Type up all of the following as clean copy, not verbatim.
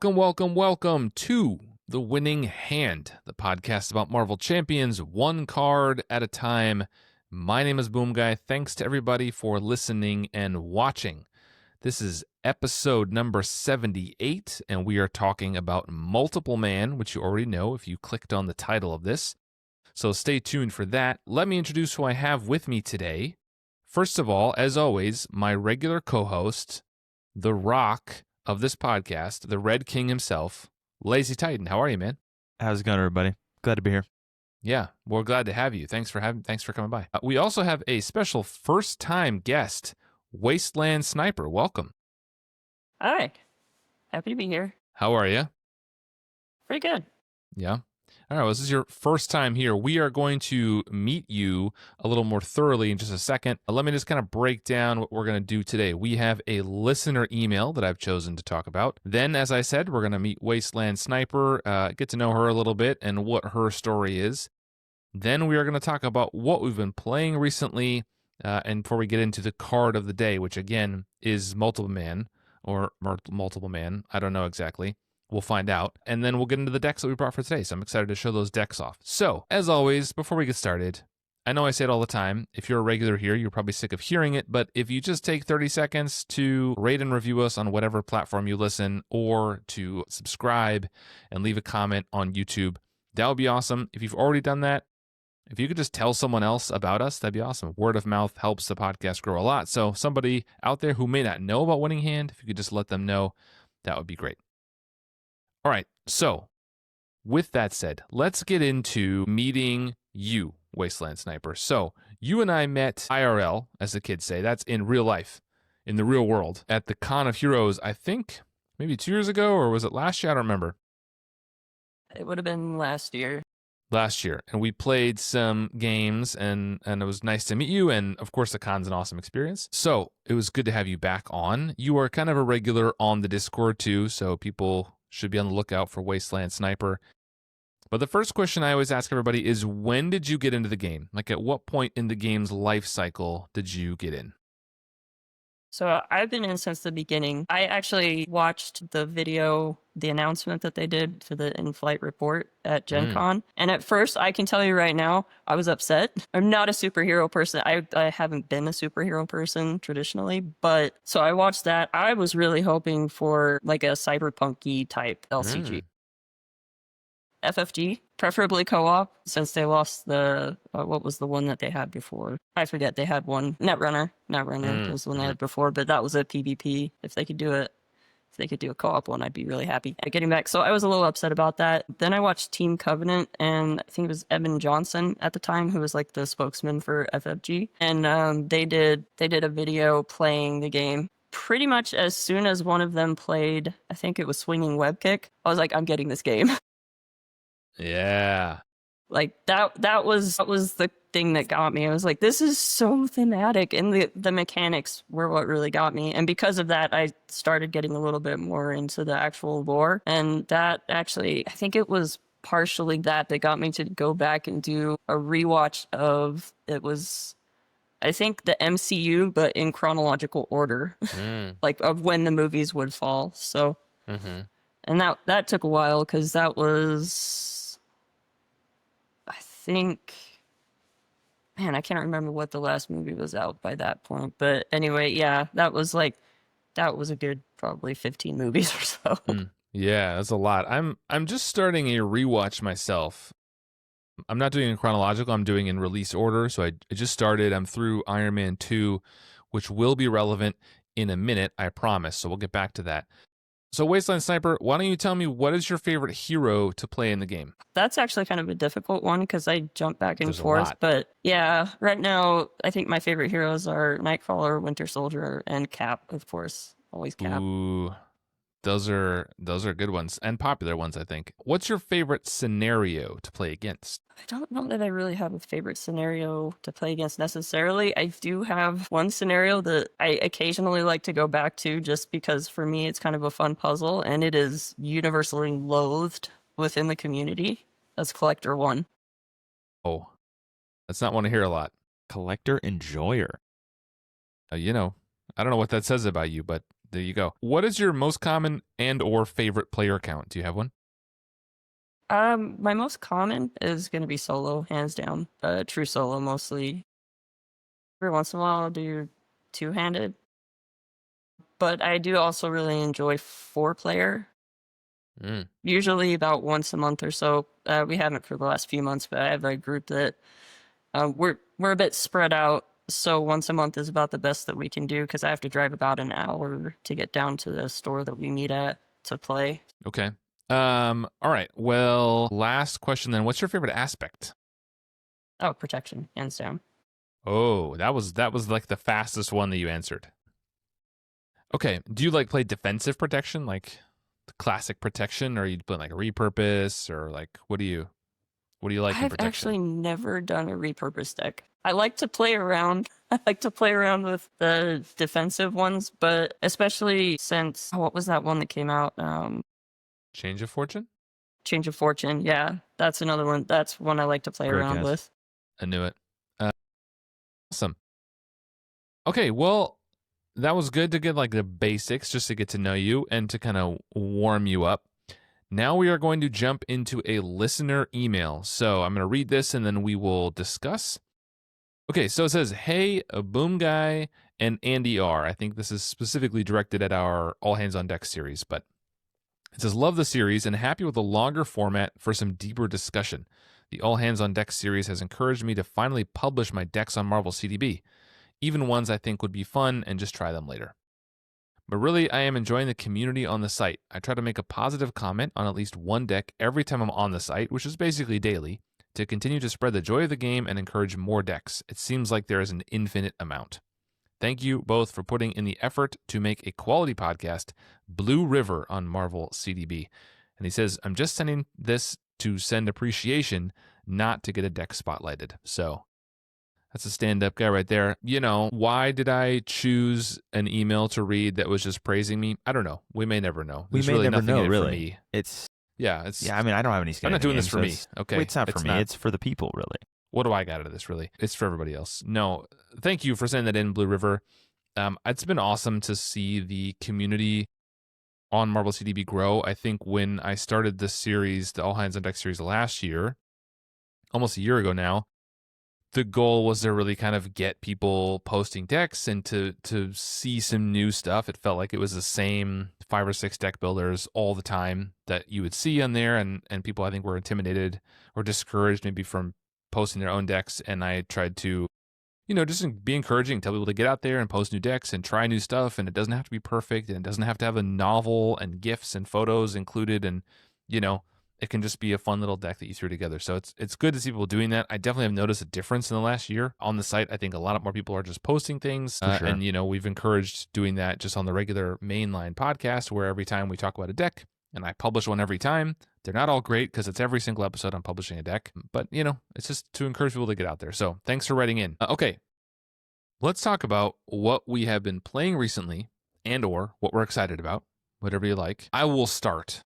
Welcome to The Winning Hand, the podcast about Marvel Champions, one card at a time. My name is Boomguy. Thanks to everybody for listening and watching. This is episode number 78, and we are talking about Multiple Man, which you already know if you clicked on the title of this. So stay tuned for that. Let me introduce who I have with me today. First of all, as always, my regular co-host, the Rock of this podcast, the Red King himself, LazyTitan. How are you, man? How's it going, everybody? Glad to be here. Yeah, we're glad to have you. Thanks for coming by. We also have a special first-time guest, WastelandSniper. Welcome. Hi. Happy to be here. How are you? Pretty good. Yeah. All right, well, this is your first time here. We are going to meet you a little more thoroughly in just a second. Let me just kind of break down what we're going to do today. We have a listener email that I've chosen to talk about. Then, as I said, we're going to meet WastelandSniper, get to know her a little bit and what her story is. Then we are going to talk about what we've been playing recently, and before we get into the card of the day, which again is Multiple Man, or Multiple Man, I don't know exactly. We'll find out. And then we'll get into the decks that we brought for today. So I'm excited to show those decks off. So, as always, before we get started, I know I say it all the time. If you're a regular here, you're probably sick of hearing it. But if you just take 30 seconds to rate and review us on whatever platform you listen, or to subscribe and leave a comment on YouTube, that would be awesome. If you've already done that, if you could just tell someone else about us, that'd be awesome. Word of mouth helps the podcast grow a lot. So somebody out there who may not know about Winning Hand, if you could just let them know, that would be great. All right, so with that said, let's get into meeting you, WastelandSniper. So you and I met IRL, as the kids say. That's in real life, in the real world, at the Con of Heroes, I think maybe 2 years ago, or was it last year? I don't remember. It would have been last year. Last year, and we played some games, and it was nice to meet you, and of course the con's an awesome experience. So it was good to have you back on. You are kind of a regular on the Discord too, so people should be on the lookout for WastelandSniper. But the first question I always ask everybody is, when did you get into the game? Like, at what point in the game's life cycle did you get in? So I've been in since the beginning. I actually watched the video, the announcement that they did for the in-flight report at Gen Con. And at first, I can tell you right now, I was upset. I'm not a superhero person. I haven't been a superhero person traditionally. But so I watched that. I was really hoping for like a cyberpunk-y type LCG. FFG, preferably co-op, since they lost the, what was the one that they had before? I forget, they had one. Netrunner was the one they had before, but that was a PvP. If they could do a co-op one, I'd be really happy. Getting back, so I was a little upset about that. Then I watched Team Covenant, and I think it was Evan Johnson at the time, who was like the spokesman for FFG. And they did a video playing the game. Pretty much as soon as one of them played, I think it was Swinging Web Kick, I was like, I'm getting this game. Yeah. Like that was the thing that got me. I was like, this is so thematic, and the mechanics were what really got me. And because of that, I started getting a little bit more into the actual lore. And that actually, I think it was partially that got me to go back and do a rewatch of, it was, I think, the MCU, but in chronological order, like of when the movies would fall. So, and that took a while, because that was, I think, man, I can't remember what the last movie was out by that point. But anyway, yeah, that was a good probably 15 movies or so. Yeah, that's a lot. I'm just starting a rewatch myself. I'm not doing it in chronological, I'm doing in release order. So I just started, I'm through Iron Man 2, which will be relevant in a minute, I promise. So we'll get back to that. So WastelandSniper, why don't you tell me, what is your favorite hero to play in the game? That's actually kind of a difficult one, because I jump back and forth. But yeah, right now, I think my favorite heroes are Nightcrawler, Winter Soldier, and Cap, of course. Always Cap. Ooh, those are good ones, and popular ones, I think. What's your favorite scenario to play against? I don't know that I really have a favorite scenario to play against necessarily. I do have one scenario that I occasionally like to go back to, just because for me it's kind of a fun puzzle, and it is universally loathed within the community. That's Collector 1. Oh, that's not one to hear a lot. Collector Enjoyer. I don't know what that says about you, but There you go. What is your most common and or favorite player count? Do you have one? My most common is gonna be solo, hands down. True solo mostly. Every once in a while I'll do two-handed. But I do also really enjoy 4-player. Usually about once a month or so. We haven't for the last few months, but I have a group that we're a bit spread out. So once a month is about the best that we can do because I have to drive about an hour to get down to the store that we meet at to play. Okay. All right. Well, last question then. What's your favorite aspect? Oh, protection, hands down. Oh, that was like the fastest one that you answered. Okay. Do you like play defensive protection, like the classic protection, or you play like a repurpose, or like what do you like in I've protection? actually never done a repurpose deck. I like to play around. I like to play around with the defensive ones, but especially since what was that one that came out? Change of Fortune? Change of Fortune. Yeah, that's another one. That's one I like to play Great around guess. with. I knew it. Awesome. Okay, well, that was good to get like the basics, just to get to know you and to kind of warm you up. Now we are going to jump into a listener email. So I'm going to read this and then we will discuss. Okay, so it says, "Hey, Boomguy and Andy R." I think this is specifically directed at our All Hands on Deck series, but it says, "Love the series and happy with a longer format for some deeper discussion. The All Hands on Deck series has encouraged me to finally publish my decks on Marvel CDB, even ones I think would be fun and just try them later. But really, I am enjoying the community on the site. I try to make a positive comment on at least one deck every time I'm on the site, which is basically daily, to continue to spread the joy of the game and encourage more decks. It seems like there is an infinite amount. Thank you both for putting in the effort to make a quality podcast, Blue River on Marvel CDB." And he says, "I'm just sending this to send appreciation, not to get a deck spotlighted." So that's a stand-up guy right there. You know, why did I choose an email to read that was just praising me? I don't know. We may never know. We There's may really never nothing know, in it for really. me. It's Yeah, I mean, I don't have any skin I'm in not the doing this game, for so me. it's- Okay, Wait, it's not for me. not. It's for the people, really. What do I got out of this, really? It's for everybody else. No, thank you for sending that in, Blue River. It's been awesome to see the community on Marvel CDB grow. I think when I started this series, the All Hands on Deck series last year, almost a year ago now, the goal was to really kind of get people posting decks and to see some new stuff. It felt like it was the same 5 or 6 deck builders all the time that you would see on there, and people I think were intimidated or discouraged maybe from posting their own decks. And I tried to, just be encouraging, tell people to get out there and post new decks and try new stuff. And it doesn't have to be perfect, and it doesn't have to have a novel and GIFs and photos included. And, it can just be a fun little deck that you threw together. So it's good to see people doing that. I definitely have noticed a difference in the last year on the site. I think a lot more people are just posting things. For sure. And, we've encouraged doing that just on the regular mainline podcast, where every time we talk about a deck, and I publish one every time. They're not all great because it's every single episode I'm publishing a deck. But, it's just to encourage people to get out there. So thanks for writing in. Okay, let's talk about what we have been playing recently and or what we're excited about, whatever you like. I will start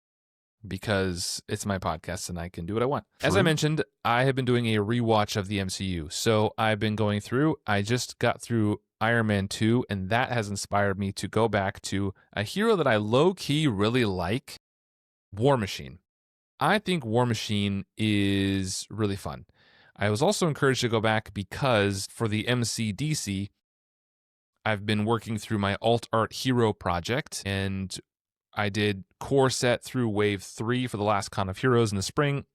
because it's my podcast and I can do what I want. As I mentioned, I have been doing a rewatch of the MCU. So I've been going through, I just got through Iron Man 2, and that has inspired me to go back to a hero that I low-key really like, War Machine. I think War Machine is really fun. I was also encouraged to go back because for the MCDC, I've been working through my alt art hero project, and I did core set through wave 3 for the last Con of Heroes in the spring.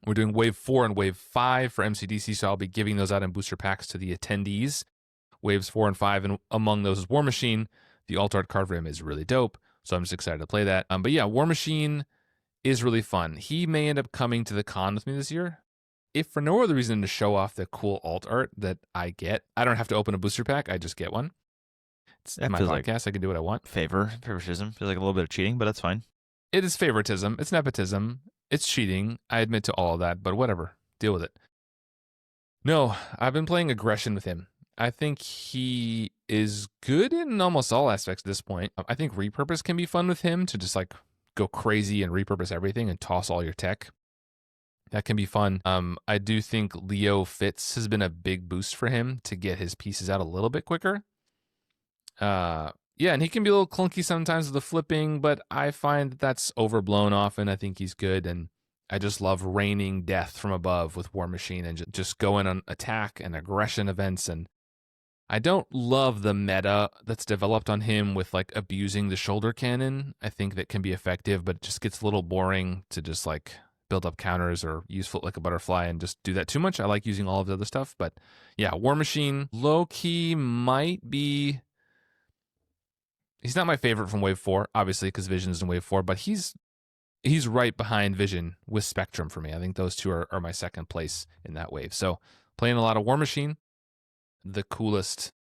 We're doing wave 4 and wave 5 for MCDC, so I'll be giving those out in booster packs to the attendees. Waves 4 and 5, and among those is War Machine. The alt art card for him is really dope, so I'm just excited to play that. But yeah, War Machine is really fun. He may end up coming to the con with me this year, if for no other reason to show off the cool alt art that I get. I don't have to open a booster pack, I just get one. It's my podcast. I can do what I want. Favoritism. Feels like a little bit of cheating, but that's fine. It is favoritism. It's nepotism. It's cheating. I admit to all of that, but whatever. Deal with it. No, I've been playing aggression with him. I think he is good in almost all aspects at this point. I think repurpose can be fun with him, to just like go crazy and repurpose everything and toss all your tech. That can be fun. I do think Leo Fitz has been a big boost for him to get his pieces out a little bit quicker. Yeah, and he can be a little clunky sometimes with the flipping, but I find that that's overblown often. I think he's good, and I just love raining death from above with War Machine and just going on attack and aggression events. And I don't love the meta that's developed on him with like abusing the shoulder cannon. I think that can be effective, but it just gets a little boring to just like build up counters or use Foot Like a Butterfly and just do that too much. I like using all of the other stuff, but yeah, War Machine low key might be. He's not my favorite from Wave 4, obviously, because Vision's in Wave 4, but he's right behind Vision with Spectrum for me. I think those two are my second place in that wave. So playing a lot of War Machine, the coolest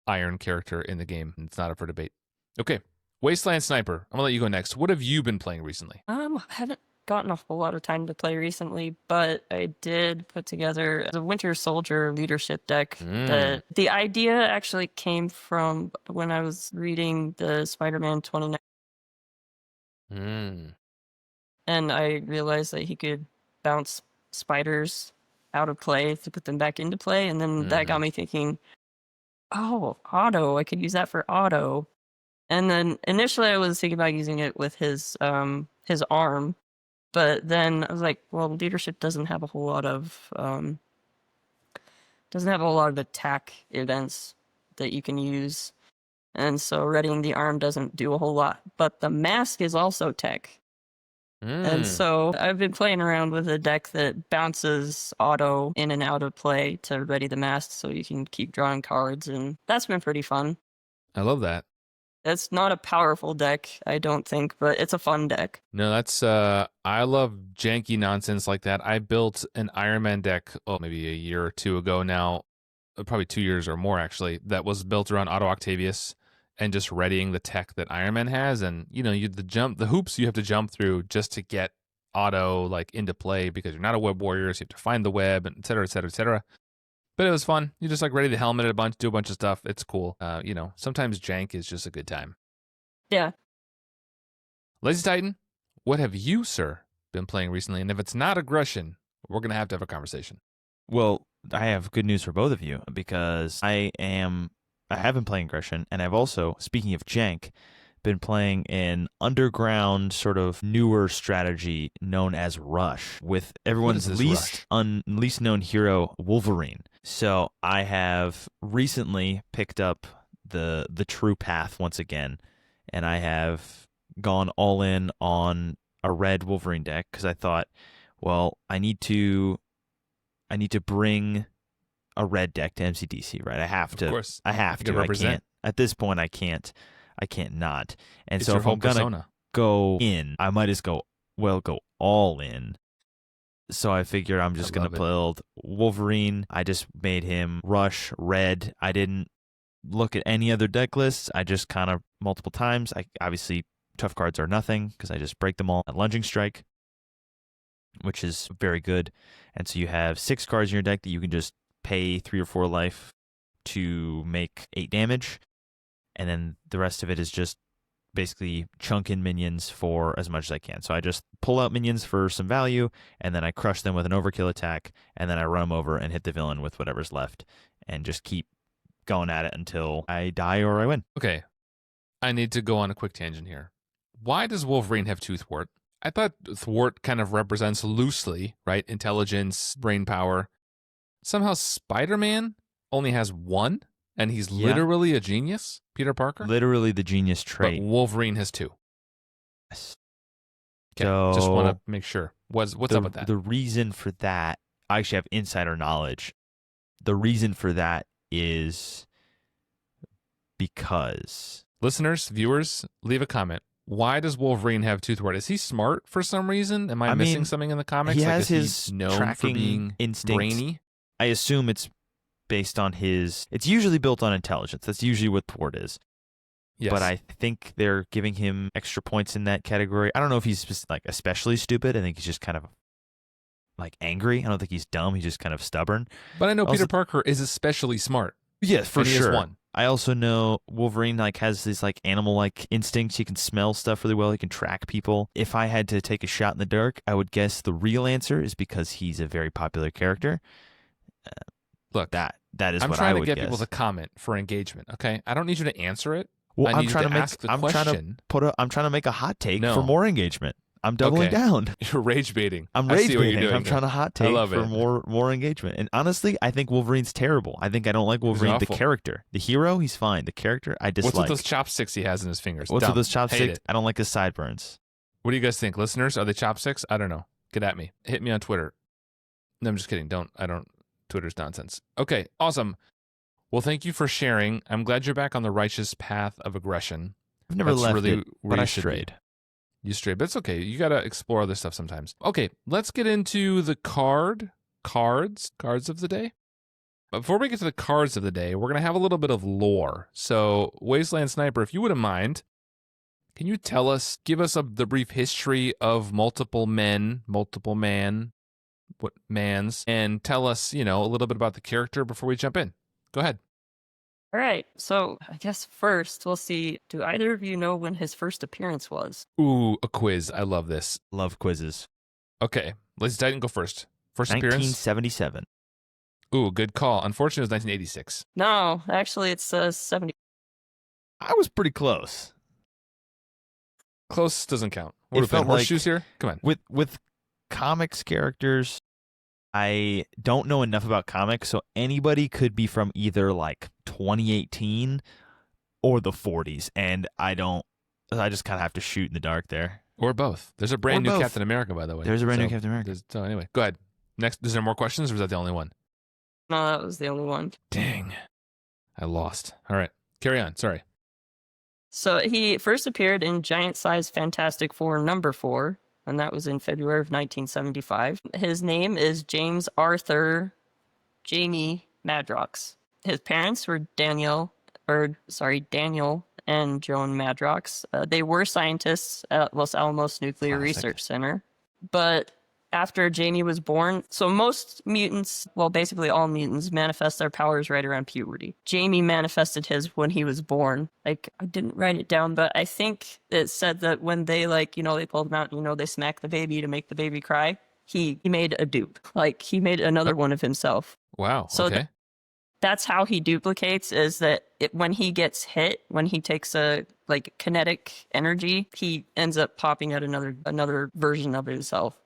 Iron character in the game. It's not up for debate. Okay, Wasteland Sniper. I'm gonna let you go next. What have you been playing recently? Haven't gotten a whole lot of time to play recently, but I did put together the Winter Soldier leadership deck. The idea actually came from when I was reading the Spider-Man 29. And I realized that he could bounce spiders out of play to put them back into play. And then that got me thinking, oh, auto. I could use that for auto. And then initially I was thinking about using it with his arm. But then I was like, well, leadership doesn't have a whole lot of attack events that you can use. And so readying the arm doesn't do a whole lot. But the mask is also tech. And so I've been playing around with a deck that bounces auto in and out of play to ready the mask so you can keep drawing cards, and that's been pretty fun. I love that. It's not a powerful deck, I don't think, but it's a fun deck. No, that's I love janky nonsense like that. I built an Iron Man deck, maybe a year or two ago now, probably 2 years or more actually, that was built around Auto Octavius and just readying the tech that Iron Man has. And the hoops you have to jump through just to get auto like into play because you're not a web warrior, so you have to find the web, and et cetera, et cetera, et cetera. But it was fun. You just like ready the helmet do a bunch of stuff. It's cool. Sometimes jank is just a good time. Yeah. LazyTitan, what have you, sir, been playing recently? And if it's not aggression, we're gonna have to have a conversation. Well, I have good news for both of you because I have been playing aggression, and I've also, speaking of jank, been playing an underground sort of newer strategy known as Rush with everyone's least known hero, Wolverine. So I have recently picked up the true path once again, and I have gone all in on a red Wolverine deck because I thought, well, I need to bring a red deck to MCDC, right? I have to. Of course. I have to. Represent. I can't. At this point, I can't not. And so if I'm gonna go in, I might as go all in. So I figured I'm just gonna build Wolverine. I just made him Rush red. I didn't look at any other deck lists. I just kind of multiple times. I obviously tough cards are nothing because I just break them all at Lunging Strike, which is very good. And so you have 6 cards in your deck that you can just pay 3 or 4 life to make 8 damage, and then the rest of it is just basically chunk in minions for as much as I can. So I just pull out minions for some value, and then I crush them with an overkill attack, and then I run them over and hit the villain with whatever's left, and just keep going at it until I die or I win. Okay, I need to go on a quick tangent here. Why does Wolverine have 2 thwart? I thought thwart kind of represents loosely, right? Intelligence, brain power. Somehow Spider-Man only has 1, and he's literally a genius, Peter Parker? Literally the genius trait. But Wolverine has 2. Yes. Okay, so just want to make sure. What's up with that? The reason for that, I actually have insider knowledge. The reason for that is because... Listeners, viewers, leave a comment. Why does Wolverine have 2 thwart? Is he smart for some reason? Am I missing something in the comics? He has his known tracking for being instinct. Brainy? I assume it's based on his... It's usually built on intelligence. That's usually what thwart is. Yes. But I think they're giving him extra points in that category. I don't know if he's like especially stupid. I think he's just kind of like angry. I don't think he's dumb. He's just kind of stubborn. But I know Peter Parker is especially smart. Yes, for sure. He has 1. I also know Wolverine has this animal-like instincts. He can smell stuff really well. He can track people. If I had to take a shot in the dark, I would guess the real answer is because he's a very popular character. Look, that is what I would guess. I'm trying to get people to comment for engagement, okay? I don't need you to answer it. Well, I I'm need trying to to make. ask the I'm question. I'm trying to make a hot take No. for more engagement. I'm doubling Okay. down. You're rage baiting. I'm I rage see what you're baiting. doing I'm trying here. to hot I take love for it. more engagement. And honestly, I think Wolverine's terrible. I think I don't like Wolverine. The awful. character, the hero, he's fine. The character, I dislike. What's with those chopsticks he has in his fingers? What's Dumb. with those Hate chopsticks? it. I don't like his sideburns. What do you guys think, listeners? Are they chopsticks? I don't know. Get at me. Hit me on Twitter. No, I'm just kidding. Twitter's nonsense. Okay, awesome. Well, thank you for sharing. I'm glad you're back on the righteous path of aggression. I've never That's left really it, where but you I should be. strayed. You strayed, but it's okay. You got to explore other stuff sometimes. Okay, let's get into the cards of the day. But before we get to the cards of the day, we're going to have a little bit of lore. So, WastelandSniper, if you wouldn't mind, can you give us the brief history of multiple mans, and tell us, a little bit about the character before we jump in? Go ahead. All right. So I guess first we'll see. Do either of you know when his first appearance was? Ooh, a quiz. I love this. Love quizzes. Okay, LazyTitan, go first. First appearance? 1977. Ooh, good call. Unfortunately, it was 1986. No, actually, it's 70. I was pretty close. Close doesn't count. It What are we playing, felt like- horseshoes here? Come on. With comics characters, I don't know enough about comics, so anybody could be from either like 2018 or the 40s, and I just kind of have to shoot in the dark there. Or both. There's a brand Or new both. Captain America, by the way. There's a brand new Captain America. So anyway, go ahead. Next, is there more questions, or was that the only one? No, that was the only one. Dang. I lost. All right. Carry on. Sorry. So he first appeared in Giant Size Fantastic Four #4, and that was in February of 1975. His name is James Arthur Jamie Madrox. His parents were Daniel and Joan Madrox. They were scientists at Los Alamos Nuclear Classic. Research Center. But after Jamie was born, so most mutants, well, basically all mutants, manifest their powers right around puberty. Jamie manifested his when he was born. Like, I didn't write it down, but I think it said that when they, they pulled him out, they smack the baby to make the baby cry, he made a dupe. Like, he made another one of himself. Wow. So okay. That's how he duplicates, is that when he gets hit, when he takes a kinetic energy, he ends up popping out another version of himself.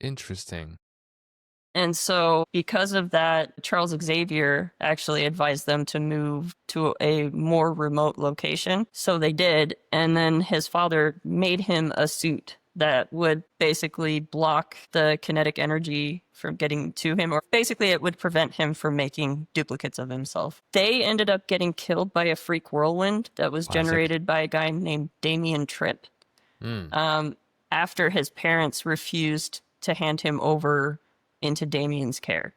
Interesting. And so because of that, Charles Xavier actually advised them to move to a more remote location. So they did. And then his father made him a suit that would basically block the kinetic energy from getting to him, or basically it would prevent him from making duplicates of himself. They ended up getting killed by a freak whirlwind that was Classic. generated by a guy named Damien Tripp. After his parents refused to hand him over into Damien's care.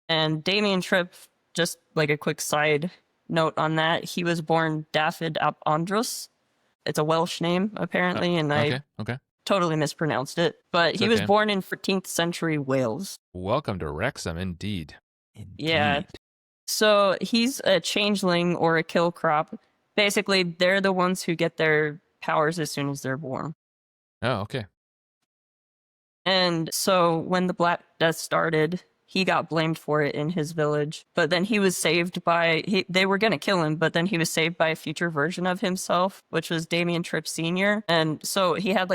And Damien Tripp, just like a quick side note on that, he was born Dafydd ap Andros. It's a Welsh name, apparently, and I Okay. totally mispronounced it. But he was okay. born in 14th century Wales. Welcome to Wrexham, indeed. Yeah. Indeed. So he's a changeling or a kill crop. Basically, they're the ones who get their powers as soon as they're born. Oh, okay. And so when the Black Death started, he got blamed for it in his village. But then he was saved they were going to kill him, but then he was saved by a future version of himself, which was Damien Tripp Sr. And so he had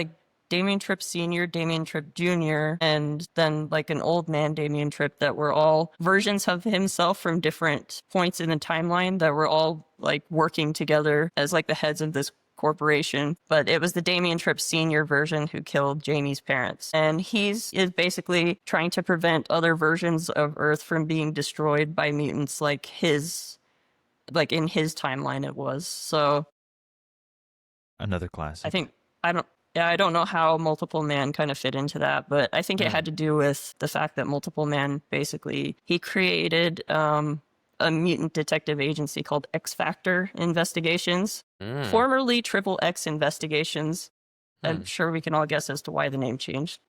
Damien Tripp Sr., Damien Tripp Jr., and then an old man Damien Tripp that were all versions of himself from different points in the timeline that were all working together as the heads of this corporation. But it was the Damien Tripp Sr. version who killed Jamie's parents. And is basically trying to prevent other versions of Earth from being destroyed by mutants in his timeline it was. So Another classic. I don't know how Multiple Man kind of fit into that, but I think it had to do with the fact that Multiple Man basically, he created a mutant detective agency called X Factor Investigations, formerly Triple X Investigations. I'm sure we can all guess as to why the name changed.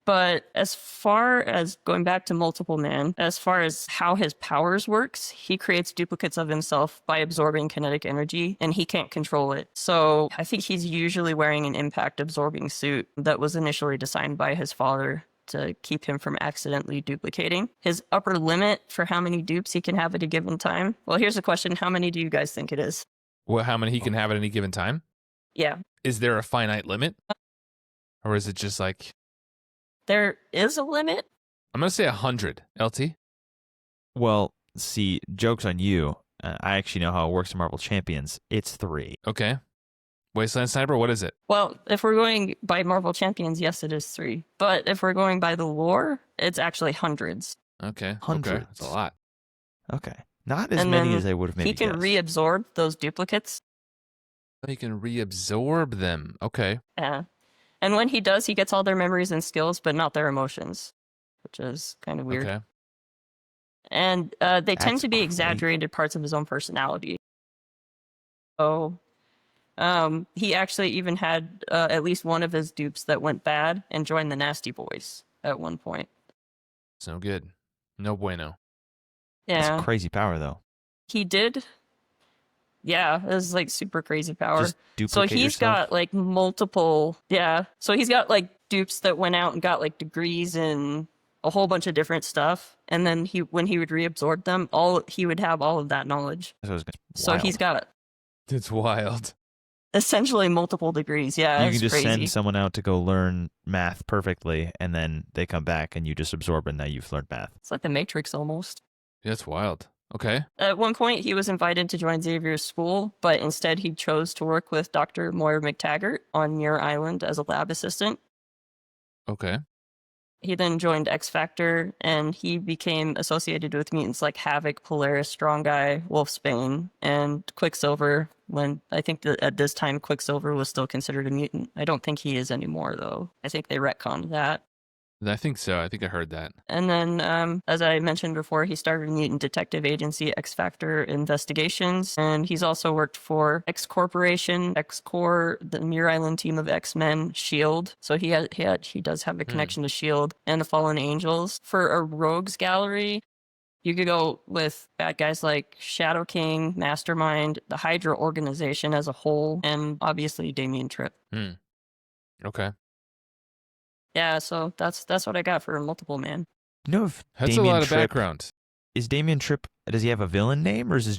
But as far as going back to Multiple Man, as far as how his powers works, he creates duplicates of himself by absorbing kinetic energy, and he can't control it. So I think he's usually wearing an impact absorbing suit that was initially designed by his father to keep him from accidentally duplicating. His upper limit for how many dupes he can have at a given time. Well, here's a question. How many do you guys think it is? How many he can have at any given time? Yeah. Is there a finite limit? Or is it just like... There is a limit. I'm going to say 100, LT. Well, see, joke's on you. I actually know how it works in Marvel Champions. It's 3. Okay. Wasteland Sniper, what is it? Well, if we're going by Marvel Champions, yes, it is 3. But if we're going by the lore, it's actually hundreds. Okay. Hundreds. Okay. That's a lot. Okay. Not as And many then as I would have maybe He can guessed. reabsorb those duplicates. He can reabsorb them. Okay. Yeah. And when he does, he gets all their memories and skills, but not their emotions, which is kind of weird. Okay. And they tend That's to be great. exaggerated parts of his own personality. So he actually even had at least one of his dupes that went bad and joined the Nasty Boys at one point. It's no good. No bueno. Yeah. That's crazy power, though. He did. Yeah, it was like super crazy power. Just So duplicate he's yourself. got like multiple, yeah. So he's got like dupes that went out and got like degrees in a whole bunch of different stuff, and then when he would reabsorb them, he would have all of that knowledge. So he's got It's wild. essentially multiple degrees. Yeah, You it's can just crazy. send someone out to go learn math perfectly, and then they come back and you just absorb it, and now you've learned math. It's like the Matrix almost. That's wild. Okay. At one point, he was invited to join Xavier's school, but instead he chose to work with Dr. Moira McTaggart on Muir Island as a lab assistant. Okay. He then joined X Factor, and he became associated with mutants like Havoc, Polaris, Strong Guy, Wolfsbane, and Quicksilver, when I think that at this time Quicksilver was still considered a mutant. I don't think he is anymore, though. I think they retconned that. I think so. I think I heard that. And then, as I mentioned before, he started Mutant Detective Agency X Factor Investigations, and he's also worked for X Corporation, X Corps, the Muir Island team of X-Men, S.H.I.E.L.D. So he does have a connection to S.H.I.E.L.D. and the Fallen Angels. For a rogues gallery, you could go with bad guys like Shadow King, Mastermind, the Hydra organization as a whole, and obviously Damien Tripp. Okay. Yeah, so that's what I got for Multiple Man. You know if That's Damien a lot of Tripp, background. Is Damien Tripp, does he have a villain name, or is he's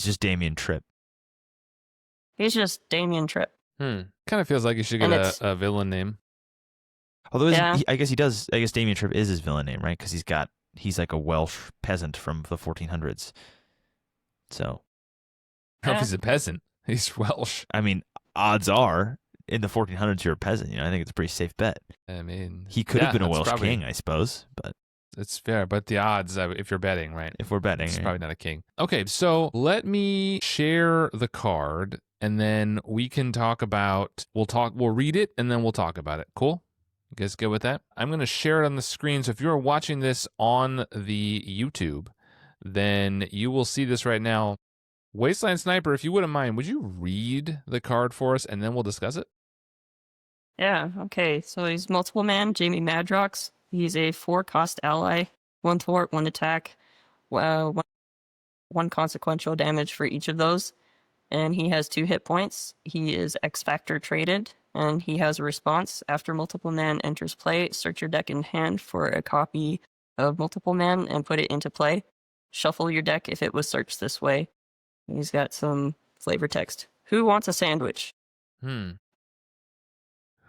just Damien Tripp? He's just Damien Tripp. Kind of feels like he should And get it's- a villain name. Although Yeah. I guess he does. I guess Damien Tripp is his villain name, right? Because he's like a Welsh peasant from the 1400s. So I don't know if Yeah. he's a peasant. He's Welsh. I mean, odds are in the 1400s you're a peasant. I think it's a pretty safe bet. I mean, He could have been a that's Welsh probably- king, I suppose. But It's fair, but the odds, if you're betting, right? if we're betting, It's probably not a king. Okay, so let me share the card, and then we can talk about. We'll read it, and then we'll talk about it. Cool. You guys good with that? I'm going to share it on the screen. So if you're watching this on the YouTube, then you will see this right now. Wasteland Sniper, if you wouldn't mind, would you read the card for us, and then we'll discuss it? Yeah, okay. So he's Multiple Man, Jamie Madrox. He's a 4-cost ally. 1 thwart, 1 attack. One consequential damage for each of those. And he has 2 hit points. He is X Factor traded, and he has a response. After Multiple Man enters play, search your deck in hand for a copy of Multiple Man and put it into play. Shuffle your deck if it was searched this way. He's got some flavor text. Who wants a sandwich? Who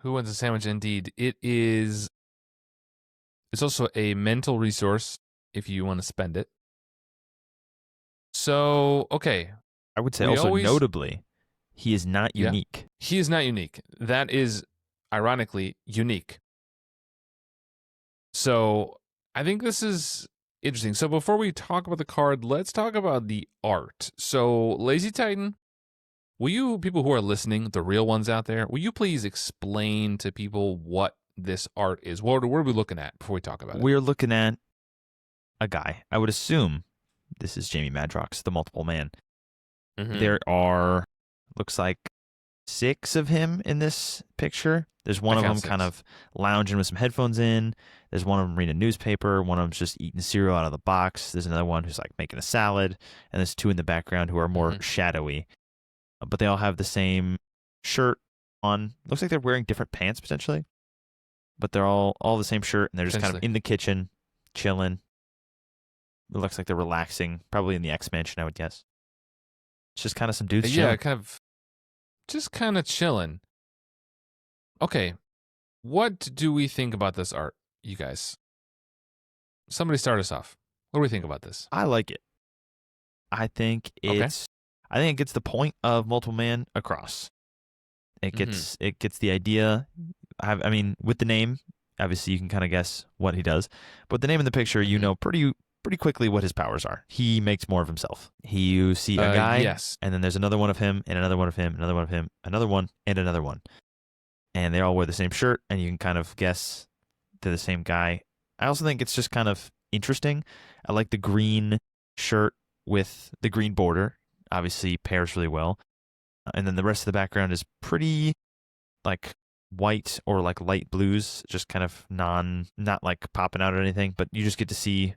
wants a sandwich? Indeed. It's also a mental resource if you want to spend it. So, okay. I would say We also always- notably, he is not Yeah. unique. He is not unique. That is, ironically, unique. So, I think this is interesting. So, before we talk about the card, let's talk about the art. So, LazyTitan, will you, people who are listening, the real ones out there, will you please explain to people what this art is? What are we looking at before we talk about it? We're looking at a guy. I would assume this is Jamie Madrox, the Multiple Man. Mhm. There are, looks like 6 of him in this picture. There's one I of them count kind 6. of lounging with some headphones in. There's one of them reading a newspaper. One of them's just eating cereal out of the box. There's another one who's like making a salad. And there's 2 in the background who are more Mhm. shadowy. But they all have the same shirt on. Looks like they're wearing different pants potentially. But they're all the same shirt, and they're just kind of Potentially. in the kitchen, chilling. It looks like they're relaxing, probably in the X Mansion, I would guess. It's just kind of some dudes Yeah, chilling. just kind of chilling. Okay, what do we think about this art, you guys? Somebody start us off. What do we think about this? I like it. I think Okay. it gets the point of multiple man across. It gets the idea. I mean, with the name, obviously you can kind of guess what he does. But the name in the picture, you know pretty quickly what his powers are. He makes more of himself. You see a guy, yes. and then there's another one of him, and another one of him, another one of him, another one, and another one. And they all wear the same shirt, and you can kind of guess they're the same guy. I also think it's just kind of interesting. I like the green shirt with the green border. Obviously pairs really well. And then the rest of the background is pretty like white or like light blues, just kind of not like popping out or anything, but you just get to see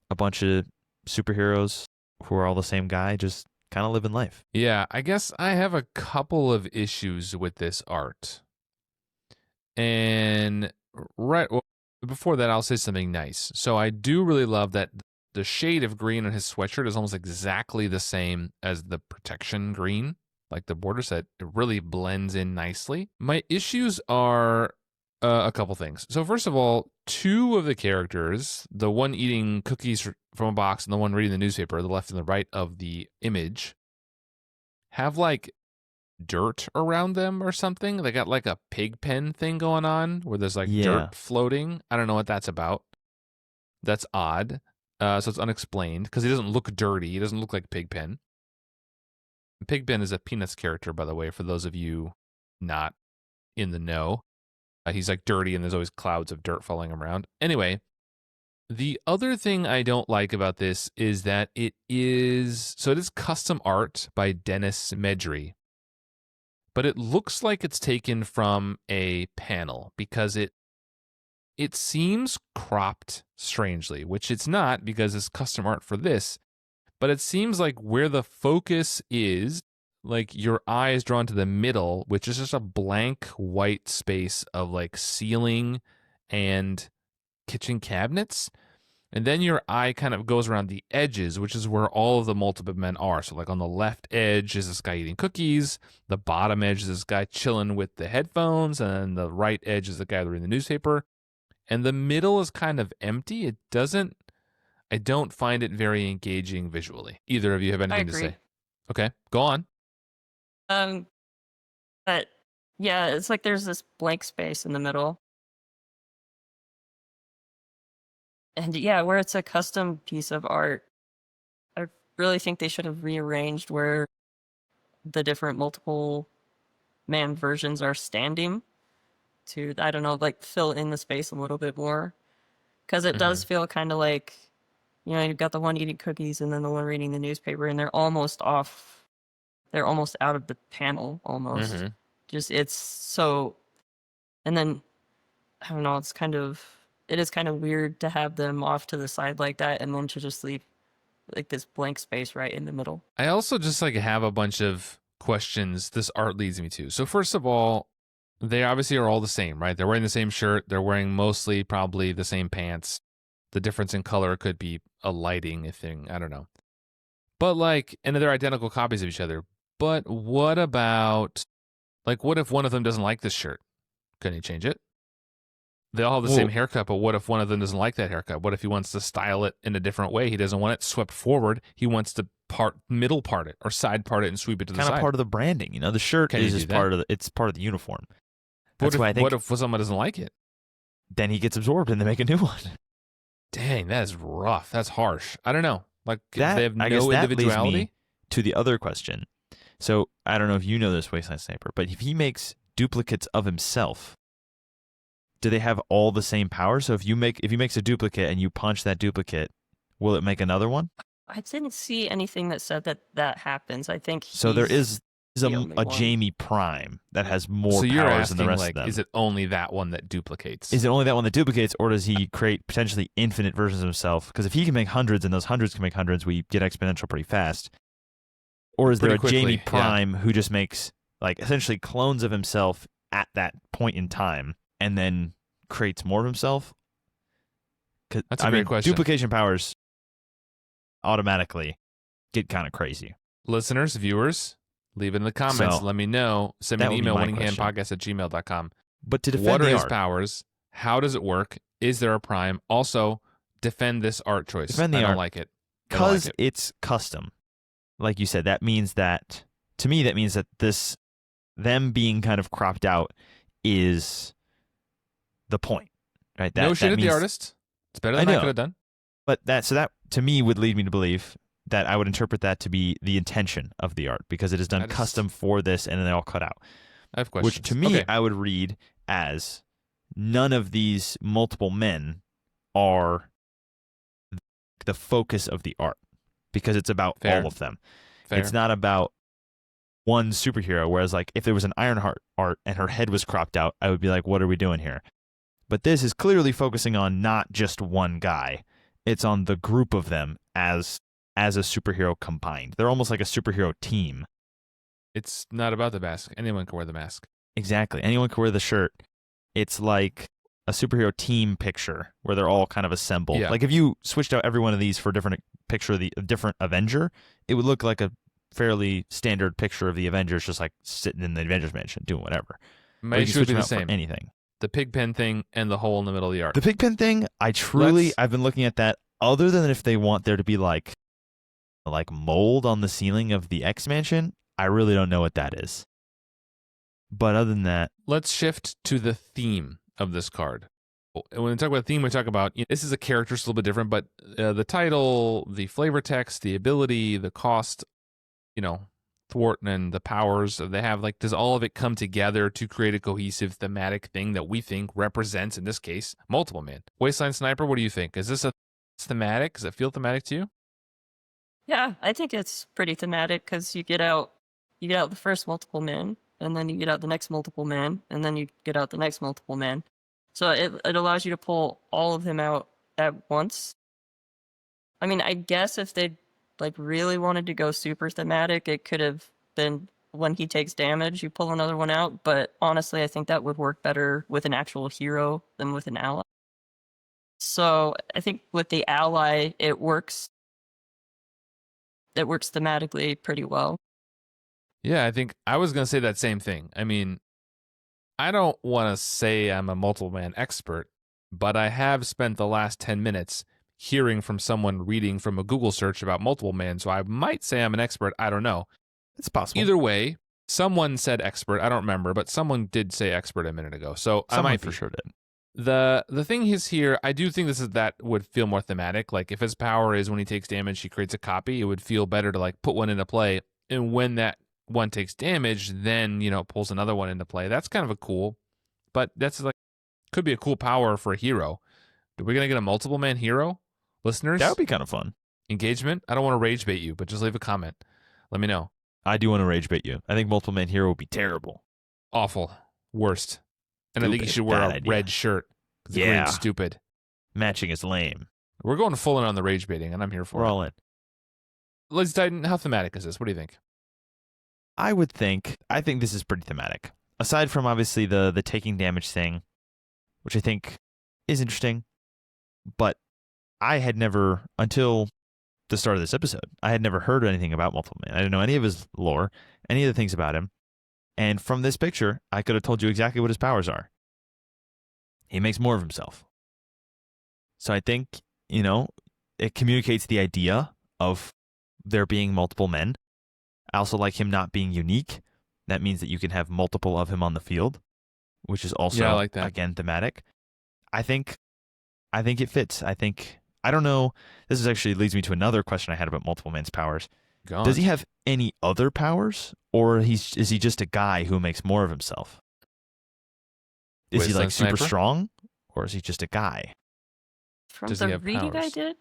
a bunch of superheroes who are all the same guy, just kind of living life. Yeah, I guess I have a couple of issues with this art. And before that, I'll say something nice. So I do really love that the shade of green on his sweatshirt is almost exactly the same as the protection green, like the border set. It really blends in nicely. My issues are a couple things. So first of all, two of the characters, the one eating cookies from a box and the one reading the newspaper, the left and the right of the image, have like dirt around them or something. They got like a pig pen thing going on where there's like dirt floating. I don't know what that's about. That's odd. So it's unexplained because he doesn't look dirty. He doesn't look like Pigpen. Pigpen is a Peanuts character, by the way, for those of you not in the know. He's like dirty and there's always clouds of dirt falling around. Anyway, the other thing I don't like about this is that it is custom art by Dennis Medry. But it looks like it's taken from a panel because it seems cropped strangely, which it's not because it's custom art for this, but it seems like where the focus is, like your eye is drawn to the middle, which is just a blank white space of like ceiling and kitchen cabinets. And then your eye kind of goes around the edges, which is where all of the multiple men are. So like on the left edge is this guy eating cookies. The bottom edge is this guy chilling with the headphones. And then the right edge is the guy reading the newspaper. And the middle is kind of empty. I don't find it very engaging visually. Either of you have anything to say? Okay, go on. But yeah, it's like there's this blank space in the middle. And yeah, where it's a custom piece of art, I really think they should have rearranged where the different multiple man versions are standing to, I don't know, like fill in the space a little bit more. Because it does feel kind of like, you know, you've got the one eating cookies and then the one reading the newspaper, and they're almost off. They're almost out of the panel, almost. Just, it's so, and then, I don't know, it is kind of weird to have them off to the side like that and then to just leave like this blank space right in the middle. I also just like have a bunch of questions this art leads me to. So first of all, they obviously are all the same, right? They're wearing the same shirt. They're wearing mostly probably the same pants. The difference in color could be a lighting thing. I don't know. But like, and they're identical copies of each other. But what about, like, what if one of them doesn't like this shirt? Can he change it? They all have the same haircut, but what if one of them doesn't like that haircut? What if he wants to style it in a different way? He doesn't want it swept forward. He wants to middle part it or side part it and sweep it to the side. Kind of part of the branding, you know. The shirt is just part of it's part of the uniform. That's why I think. What if someone doesn't like it? Then he gets absorbed and they make a new one. Dang, that is rough. That's harsh. I don't know. Like that, they have no I guess that individuality. Leads me to the other question. So I don't know if you know this, WastelandSniper, but if he makes duplicates of himself, do they have all the same power? So if he makes a duplicate and you punch that duplicate, will it make another one? I didn't see anything that said that happens. I think so. There is a Jamie Prime that has more powers than the rest of them. Is it only that one that duplicates? Is it only that one that duplicates, or does he create potentially infinite versions of himself? Because if he can make hundreds and those hundreds can make hundreds, we get exponential pretty fast. Or is there a Jamie Prime who just makes like essentially clones of himself at that point in time and then creates more of himself? That's a great question. Duplication powers automatically get kind of crazy. listeners, viewers, leave it in the comments. So, Let me know. Send me that an would be email, my winninghandpodcast@gmail.com. But to defend What are the his art, powers? How does it work? Is there a prime? Also, defend this art choice. Defend the I don't art. like it. I don't like because it. it's custom, like you said, that means that, to me, that means that them being kind of cropped out is the point, right? No shit that at the means- artist. It's better than I know. could have done. But that to me would lead me to believe that I would interpret that to be the intention of the art because it is done That is- custom for this and then they're all cut out. I have questions. Which to me, Okay. I would read as none of these multiple men are the focus of the art because it's about Fair. all of them. Fair. It's not about one superhero. Whereas, like, if there was an Ironheart art and her head was cropped out, I would be like, what are we doing here? But this is clearly focusing on not just one guy. It's on the group of them as a superhero combined. They're almost like a superhero team. It's not about the mask. Anyone can wear the mask. Exactly. Anyone can wear the shirt. It's like a superhero team picture where they're all kind of assembled. Yeah. Like if you switched out every one of these for a different picture of a different Avenger, it would look like a fairly standard picture of the Avengers just like sitting in the Avengers mansion doing whatever. My Or you can issue would switch be them the out for same. anything. The pig pen thing and the hole in the middle of the art. The Pigpen thing, I've been looking at that other than if they want there to be like mold on the ceiling of the X mansion, I really don't know what that is. But other than that, Let's shift to the theme of this card. When we talk about theme, we talk about, this is a character, it's a little bit different, but the title, the flavor text, the ability, the cost, thwart and the powers they have, like, does all of it come together to create a cohesive thematic thing that we think represents, in this case, multiple man? WastelandSniper, what do you think? Is this a thematic? Does it feel thematic to you? Yeah, I think it's pretty thematic because you get out the first multiple man, and then you get out the next multiple man, and then you get out the next multiple man. So it allows you to pull all of them out at once. I mean, I guess if they really wanted to go super thematic, it could have been when he takes damage, you pull another one out. But honestly, I think that would work better with an actual hero than with an ally. So I think with the ally, it works. It works thematically pretty well. Yeah, I think I was going to say that same thing. I mean, I don't want to say I'm a multiple man expert, but I have spent the last 10 minutes hearing from someone reading from a Google search about multiple man, so I might say I'm an expert. I don't know. it's possible. Either way, someone said expert. I don't remember, but someone did say expert a minute ago. So Someone I might for be. sure did. The thing is here, I do think that would feel more thematic. Like if his power is when he takes damage, he creates a copy, it would feel better to put one into play. And when that one takes damage, then, pulls another one into play. That's kind of a cool, but that's could be a cool power for a hero. Are we going to get a multiple man hero? Listeners? That would be kind of fun. Engagement? I don't want to rage bait you, but just leave a comment. Let me know. I do want to rage bait you. I think multiple man hero would be terrible. Awful. Worst. And I think you Stupid. should wear Bad a idea. red shirt. 'Cause the Yeah. green's stupid. Matching is lame. We're going full in on the rage baiting, and I'm here for We're it. all in. LazyTitan, how thematic is this? What do you think? I think this is pretty thematic. Aside from obviously the taking damage thing, which I think is interesting, but I had never, until the start of this episode, I had never heard anything about Multiple Man. I didn't know any of his lore, any of the things about him. And from this picture, I could have told you exactly what his powers are. He makes more of himself. So I think, it communicates the idea of there being multiple men. I also like him not being unique. That means that you can have multiple of him on the field, which is also, Yeah, I like that. again, thematic. I think it fits. I don't know. This actually leads me to another question I had about multiple man's powers. Go on. Does he have any other powers, or is he just a guy who makes more of himself? Is he Wasteland super Sniper? strong, or is he just a guy? From Does he the have reading I powers? did,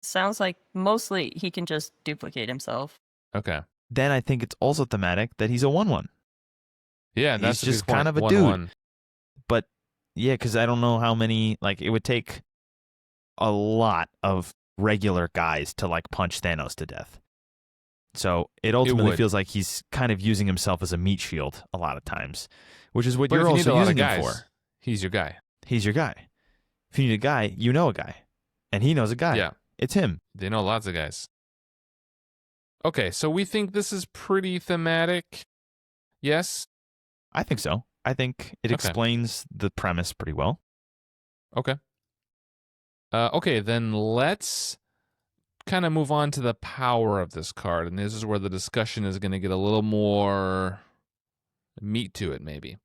sounds like mostly he can just duplicate himself. Okay. Then I think it's also thematic that he's a 1/1. Yeah, He's that's a just good point. kind of a 1-1. dude. But yeah, because I don't know how many. It would take a lot of regular guys to punch Thanos to death. So it ultimately would. feels like he's kind of using himself as a meat shield a lot of times, which is what But you're if you need also a lot of using him guys, for. he's your guy. He's your guy. If you need a guy, you know a guy, and he knows a guy. Yeah. It's him. They know lots of guys. Okay, so we think this is pretty thematic. Yes? I think so. I think it Okay. explains the premise pretty well. Okay. Okay, then let's kind of move on to the power of this card. And this is where the discussion is going to get a little more meat to it, maybe.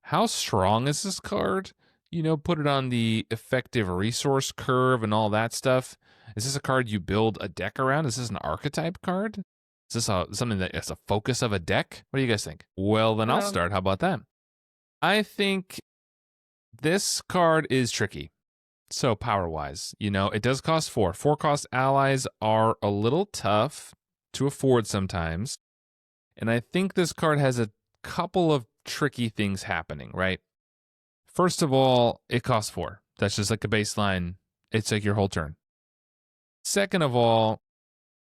How strong is this card? You know, put it on the effective resource curve and all that stuff. Is this a card you build a deck around? Is this an archetype card? Is this something that is a focus of a deck? What do you guys think? Well, then I'll start. How about that? I think this card is tricky. So power-wise, you know, it does cost 4. 4-cost allies are a little tough to afford sometimes. And I think this card has a couple of tricky things happening, right? First of all, it costs 4. That's just like a baseline. It's like your whole turn. Second of all,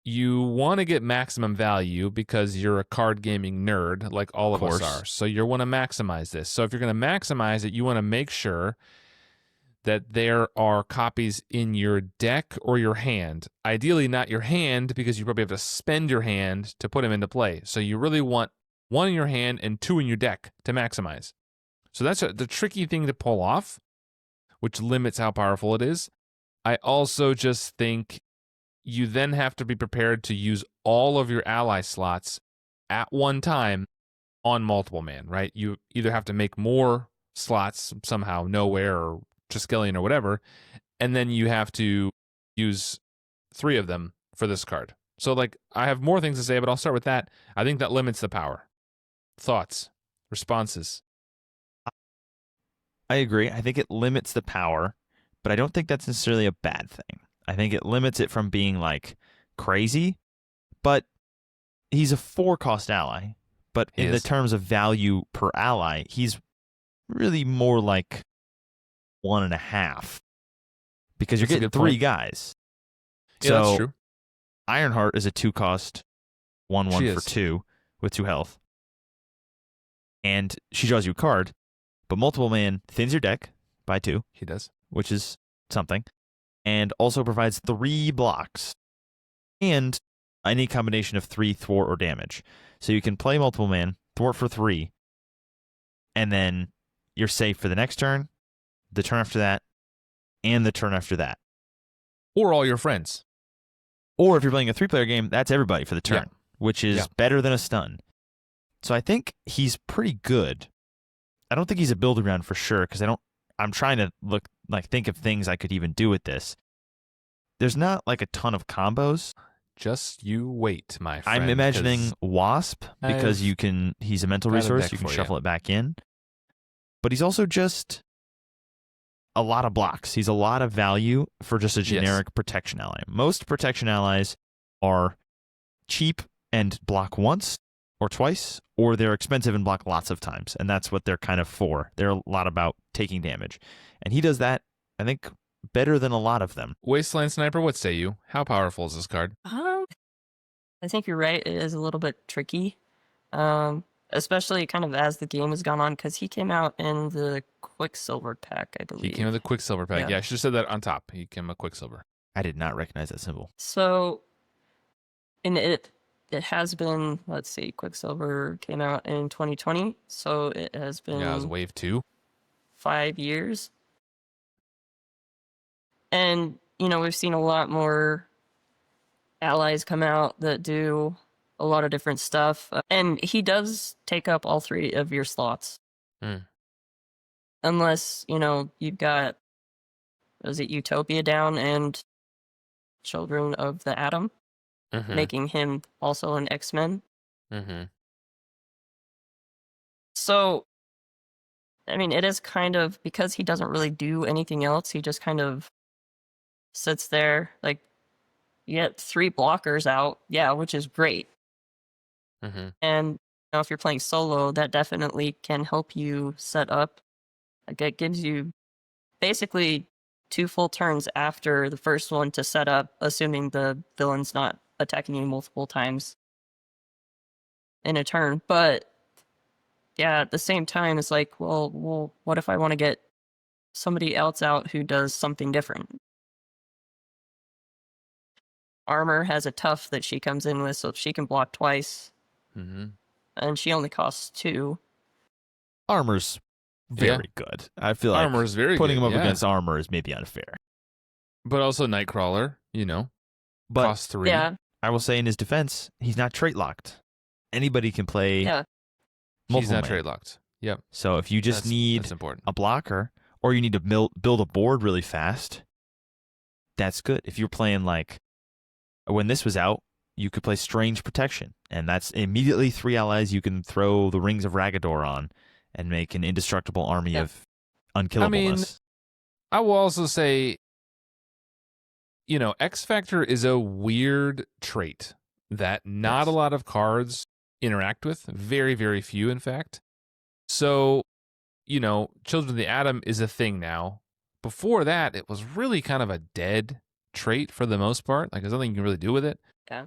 you want to get maximum value because you're a card gaming nerd like all of us are. So you want to maximize this. So if you're going to maximize it, you want to make sure that there are copies in your deck or your hand. Ideally not your hand because you probably have to spend your hand to put them into play. So you really want 1 in your hand and 2 in your deck to maximize. So that's the tricky thing to pull off, which limits how powerful it is. I also just think you then have to be prepared to use all of your ally slots at one time on multiple man, right? You either have to make more slots somehow, nowhere, or Triskelion or whatever, and then you have to use 3 of them for this card. So, like, I have more things to say, but I'll start with that. I think that limits the power. Thoughts? Responses? I agree. I think it limits the power, but I don't think that's necessarily a bad thing. I think it limits it from being, like, crazy, but he's a 4-cost ally. But in the terms of value per ally, he's really more like 1.5 because you're getting 3 guys. Yeah, so that's true. Ironheart is a 2-cost 1/1 for 2 with 2 health. And she draws you a card, but multiple man thins your deck by 2. He does. Which is something. And also provides 3 blocks. And any combination of 3 thwart or damage. So you can play multiple man, thwart for 3, and then you're safe for the next turn, the turn after that, and the turn after that. Or all your friends. Or if you're playing a 3-player game, that's everybody for the turn, which is better than a stun. So I think he's pretty good. I don't think he's a build around for sure, because I'm trying to think of things I could even do with this. There's not like a ton of combos. Just you wait, my friend. I'm imagining Wasp because he's a mental resource, you can shuffle it back in. But he's also just a lot of blocks. He's a lot of value for just a generic protection ally. Most protection allies are cheap and block once or twice, or they're expensive and block lots of times, and that's what they're kind of for. They're a lot about taking damage. And he does that, I think, better than a lot of them. WastelandSniper, what say you? How powerful is this card? I think you're right. It is a little bit tricky, especially kind of as the game has gone on, because he came out in the Quicksilver pack, I believe. He came with the Quicksilver pack. Yeah, I should have said that on top. He came with Quicksilver. I did not recognize that symbol. So, in it has been, let's see, Quicksilver came out in 2020, so it has been... Yeah, it was Wave 2. 5 years. And, you know, we've seen a lot more allies come out that do a lot of different stuff. And he does take up all 3 of your slots. Unless, you know, you've got, is it Utopia down and Children of the Atom, making him also an X-Men. So, I mean, it is kind of, because he doesn't really do anything else, he just kind of sits there, like, you get 3 blockers out, which is great. And you know, if you're playing solo, that definitely can help you set up. Like, it gives you basically 2 full turns after the first one to set up, assuming the villain's not attacking you multiple times in a turn. But yeah, at the same time, it's like, well, what if I want to get somebody else out who does something different? armor has a tough that she comes in with, so she can block twice, and she only costs 2. Armor's very good. I feel like Armor's very putting good, him up yeah. against armor is maybe unfair. But also Nightcrawler, But costs 3. Yeah, I will say in his defense, he's not trait locked. Anybody can play. yeah, He's not man. trade locked. Yep. So if you just need that's important. a blocker, or you need to build a board really fast, that's good. If you're playing like when this was out, you could play Strange Protection, and that's immediately 3 allies you can throw the Rings of Ragador on and make an indestructible army of unkillableness. I will also say, X Factor is a weird trait that not a lot of cards interact with. Very, very few, in fact. So, Children of the Atom is a thing now. Before that, it was really kind of a dead trait for the most part. Like, there's nothing you can really do with it. yeah.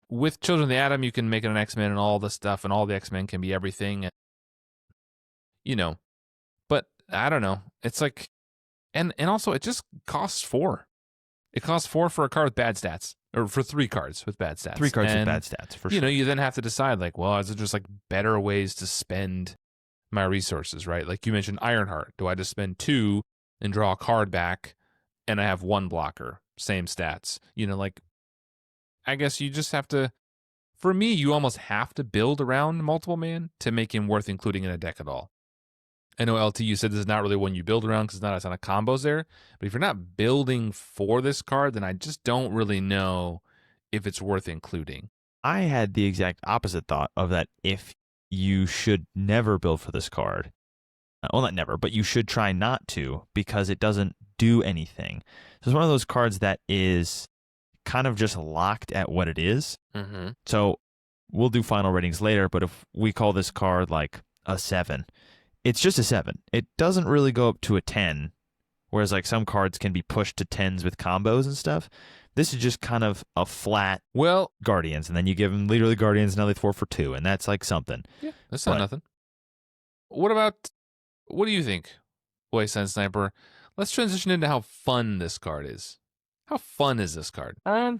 With Children of the Atom, you can make it an X-Men and all the stuff, and all the X-Men can be everything. And, but I don't know. It's like, and also it just costs 4. It costs 4 for a card with bad stats, or for 3 cards with bad stats. 3 cards and, with bad stats, for sure. You then have to decide, like, well, is it just like better ways to spend my resources, right? Like you mentioned Ironheart. Do I just spend 2 and draw a card back, and I have 1 blocker, same stats? Like, I guess you just have to, for me, you almost have to build around Multiple Man to make him worth including in a deck at all. I know, LT, you said this is not really one you build around because there's not a ton of combos there. But if you're not building for this card, then I just don't really know if it's worth including. I had the exact opposite thought of that if you should never build for this card. Well, not never, but you should try not to because it doesn't do anything. So it's one of those cards that is kind of just locked at what it is. Mm-hmm. So we'll do final ratings later, but if we call this card like a 7, it's just a 7. It doesn't really go up to a 10, whereas like some cards can be pushed to 10s with combos and stuff. This is just kind of a flat Guardians, and then you give them Leader of the Guardians, now they 4 for 2, and that's like something. Yeah, that's not nothing. What do you think, WastelandSniper? Let's transition into how fun this card is. How fun is this card? I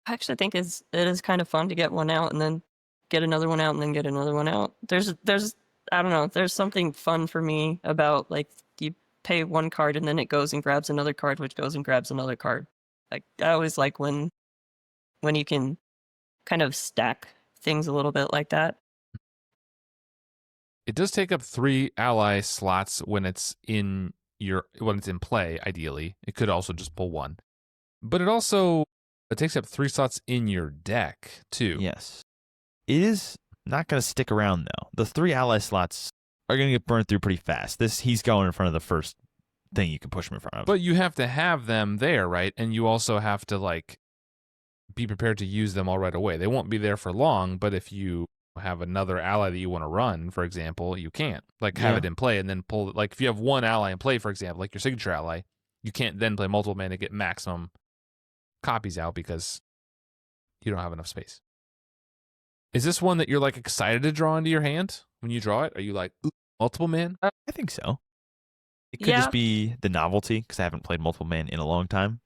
actually think it is kind of fun to get one out and then get another one out and then get another one out. There's I don't know, there's something fun for me about like you pay 1 card and then it goes and grabs another card, which goes and grabs another card. Like I always like when you can kind of stack things a little bit like that. It does take up 3 ally slots when it's in play, ideally. It could also just pull 1. But it takes up 3 slots in your deck, too. Yes. It is not going to stick around, though. The 3 ally slots are going to get burned through pretty fast. He's going in front of the first thing you can push him in front of. But you have to have them there, right? And you also have to, like, be prepared to use them all right away. They won't be there for long, but if you have another ally that you want to run, for example, you can't have it in play and then pull it. Like if you have 1 ally in play, for example, like your signature ally, you can't then play Multiple Man to get maximum copies out because you don't have enough space. Is this one that you're like excited to draw into your hand when you draw it? Are you like, ooh, Multiple Man? I think so. It could just be the novelty because I haven't played Multiple Man in a long time.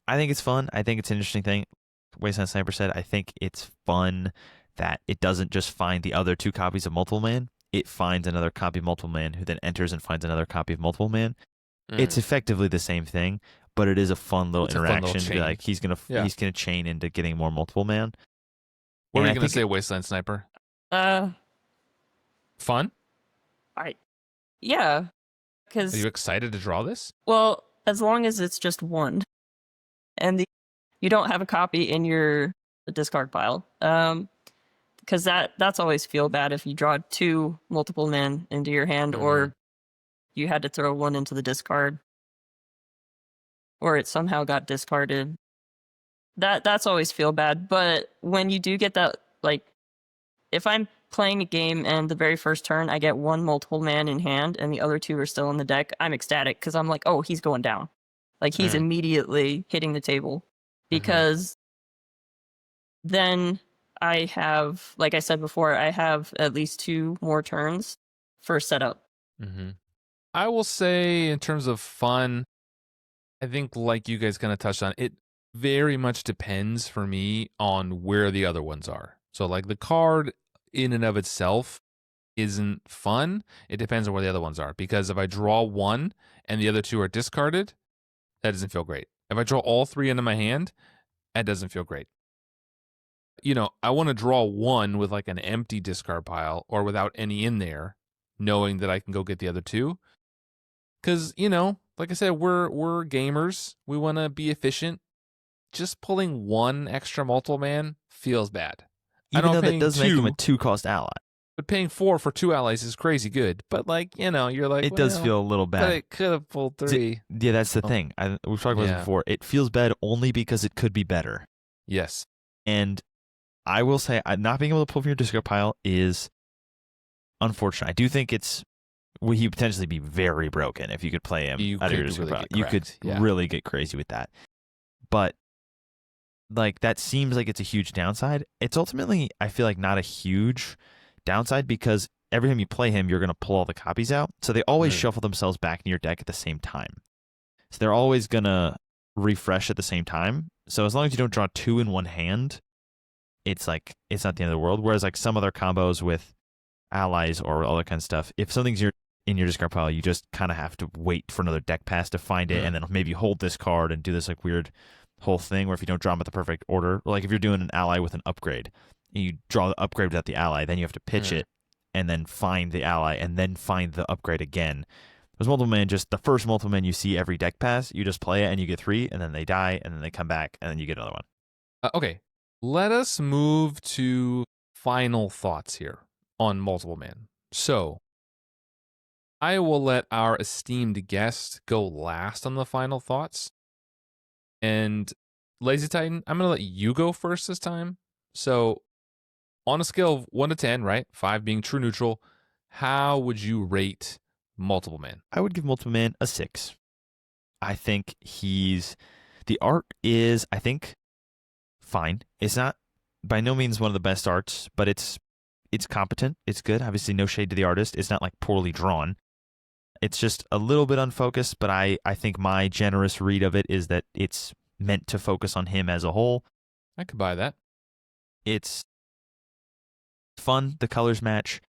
I think it's fun. I think it's an interesting thing. WastelandSniper said, I think it's fun that it doesn't just find the other 2 copies of Multiple Man. It finds another copy of Multiple Man who then enters and finds another copy of Multiple Man. It's effectively the same thing, but it is a fun little interaction. To be like he's gonna chain into getting more Multiple Man. What are you gonna say, WastelandSniper? Fun? Yeah. Are you excited to draw this? Well, as long as it's just 1. And you don't have a copy in your discard pile. Because that's always feel bad if you draw 2 Multiple Men into your hand, or you had to throw 1 into the discard, or it somehow got discarded. That's always feel bad. But when you do get that, like, if I'm playing a game and the very first turn I get 1 Multiple Man in hand and the other 2 are still in the deck, I'm ecstatic because I'm like, oh, he's going down. Like he's immediately hitting the table. Because then I have, like I said before, I have at least 2 more turns for setup. I will say, in terms of fun, I think like you guys kind of touched on, it very much depends for me on where the other ones are. So like the card in and of itself isn't fun. It depends on where the other ones are, because if I draw one and the other two are discarded, that doesn't feel great. If I draw all three into my hand, that doesn't feel great. You know, I want to draw one with like an empty discard pile or without any in there, knowing that I can go get the other two. Because, you know, like I said, we're gamers. We want to be efficient. Just pulling one extra multiple man feels bad. Even though that paying does make him a two, 2-cost ally. but paying 4 for 2 allies is crazy good. But like, you know, you're like, It does well, feel a little but bad. it could have pulled 3. Yeah, that's the Oh. thing. We've talked about Yeah. this before. It feels bad only because it could be better. Yes. And I will say, not being able to pull from your discard pile is unfortunate. I do think he would potentially be very broken if you could play him You out of your could discard really pile. get You could cracked, yeah. really get crazy with that. But like that seems like it's a huge downside. It's ultimately, I feel like, not a huge downside, because every time you play him, you're going to pull all the copies out. So they always Right. shuffle themselves back in your deck at the same time. So they're always going to refresh at the same time. So as long as you don't draw 2 in one hand, it's not the end of the world. Whereas like some other combos with allies or other kind of stuff, if something's in your discard pile, you just kind of have to wait for another deck pass to find it, and then maybe hold this card and do this like weird whole thing where if you don't draw them at the perfect order, like if you're doing an ally with an upgrade, and you draw the upgrade without the ally, then you have to pitch it and then find the ally and then find the upgrade again. There's multiple man, just the first multiple man you see every deck pass, you just play it and you get 3, and then they die, and then they come back, and then you get another one. Okay. Let us move to final thoughts here on multiple man. So I will let our esteemed guest go last on the final thoughts. And LazyTitan, I'm going to let you go first this time. So on a scale of 1 to 10, right? 5 being true neutral, how would you rate multiple man? I would give multiple man a 6. I think the art is, I think, fine. It's not by no means one of the best arts, but it's competent. It's good. Obviously, no shade to the artist. It's not like poorly drawn. It's just a little bit unfocused, but I think my generous read of it is that it's meant to focus on him as a whole. I could buy that. It's fun. The colors match.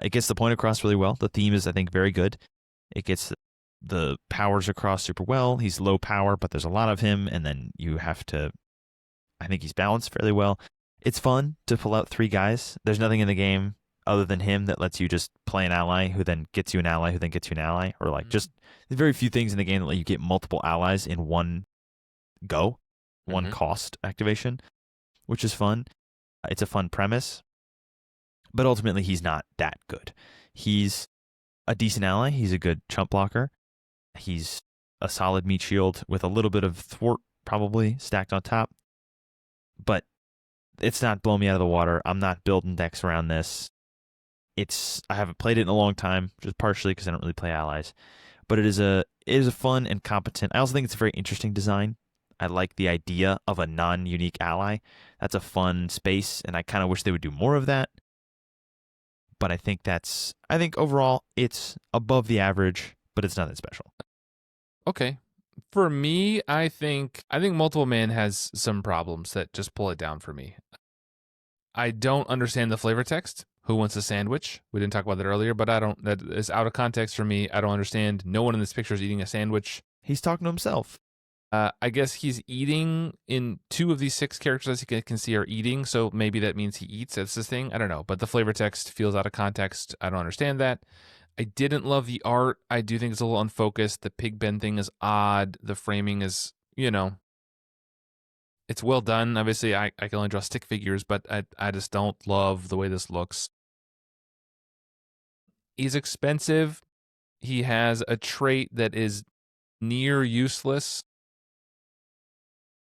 It gets the point across really well. The theme is, I think, very good. It gets the powers across super well. He's low power, but there's a lot of him, and then you have to, I think he's balanced fairly well. It's fun to pull out 3 guys. There's nothing in the game other than him that lets you just play an ally who then gets you an ally who then gets you an ally, or like just there's very few things in the game that let you get multiple allies in one go, one cost activation, which is fun. It's a fun premise, but ultimately he's not that good. He's a decent ally. He's a good chump blocker. He's a solid meat shield with a little bit of thwart probably stacked on top, but it's not blowing me out of the water. I'm not building decks around this. I haven't played it in a long time, just partially because I don't really play allies. But it is a fun and competent. I also think it's a very interesting design. I like the idea of a non-unique ally. That's a fun space, and I kind of wish they would do more of that. But I think overall it's above the average, but it's nothing special. Okay. For me, I think multiple man has some problems that just pull it down for me. I don't understand the flavor text. Who wants a sandwich? We didn't talk about that earlier, but that is out of context for me. I don't understand. No one in this picture is eating a sandwich. He's talking to himself. I guess he's eating in 2 of these 6 characters, as you can see, are eating. So maybe that means he eats. That's this thing. I don't know. But the flavor text feels out of context. I don't understand that. I didn't love the art. I do think it's a little unfocused. The pig Ben thing is odd. The framing is, it's well done. Obviously, I can only draw stick figures, but I just don't love the way this looks. He's expensive. He has a trait that is near useless,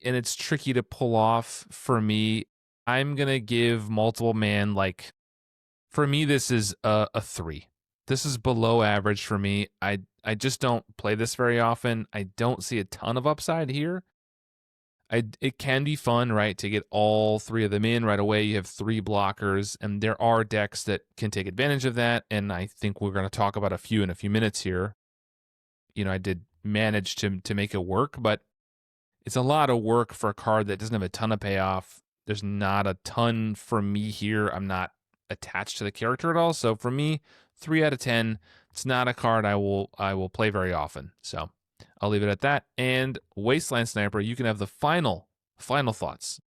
and it's tricky to pull off for me. I'm going to give multiple man, for me, this is a 3. This is below average for me. I just don't play this very often. I don't see a ton of upside here. It can be fun, right, to get all 3 of them in right away. You have 3 blockers, and there are decks that can take advantage of that, and I think we're going to talk about a few in a few minutes here. I did manage to make it work, but It's a lot of work for a card that doesn't have a ton of payoff. There's not a ton for me here. I'm not attached to the character at all. So for me, 3 out of 10. It's not a card I will play very often. So I'll leave it at that. And Wasteland Sniper, you can have the final thoughts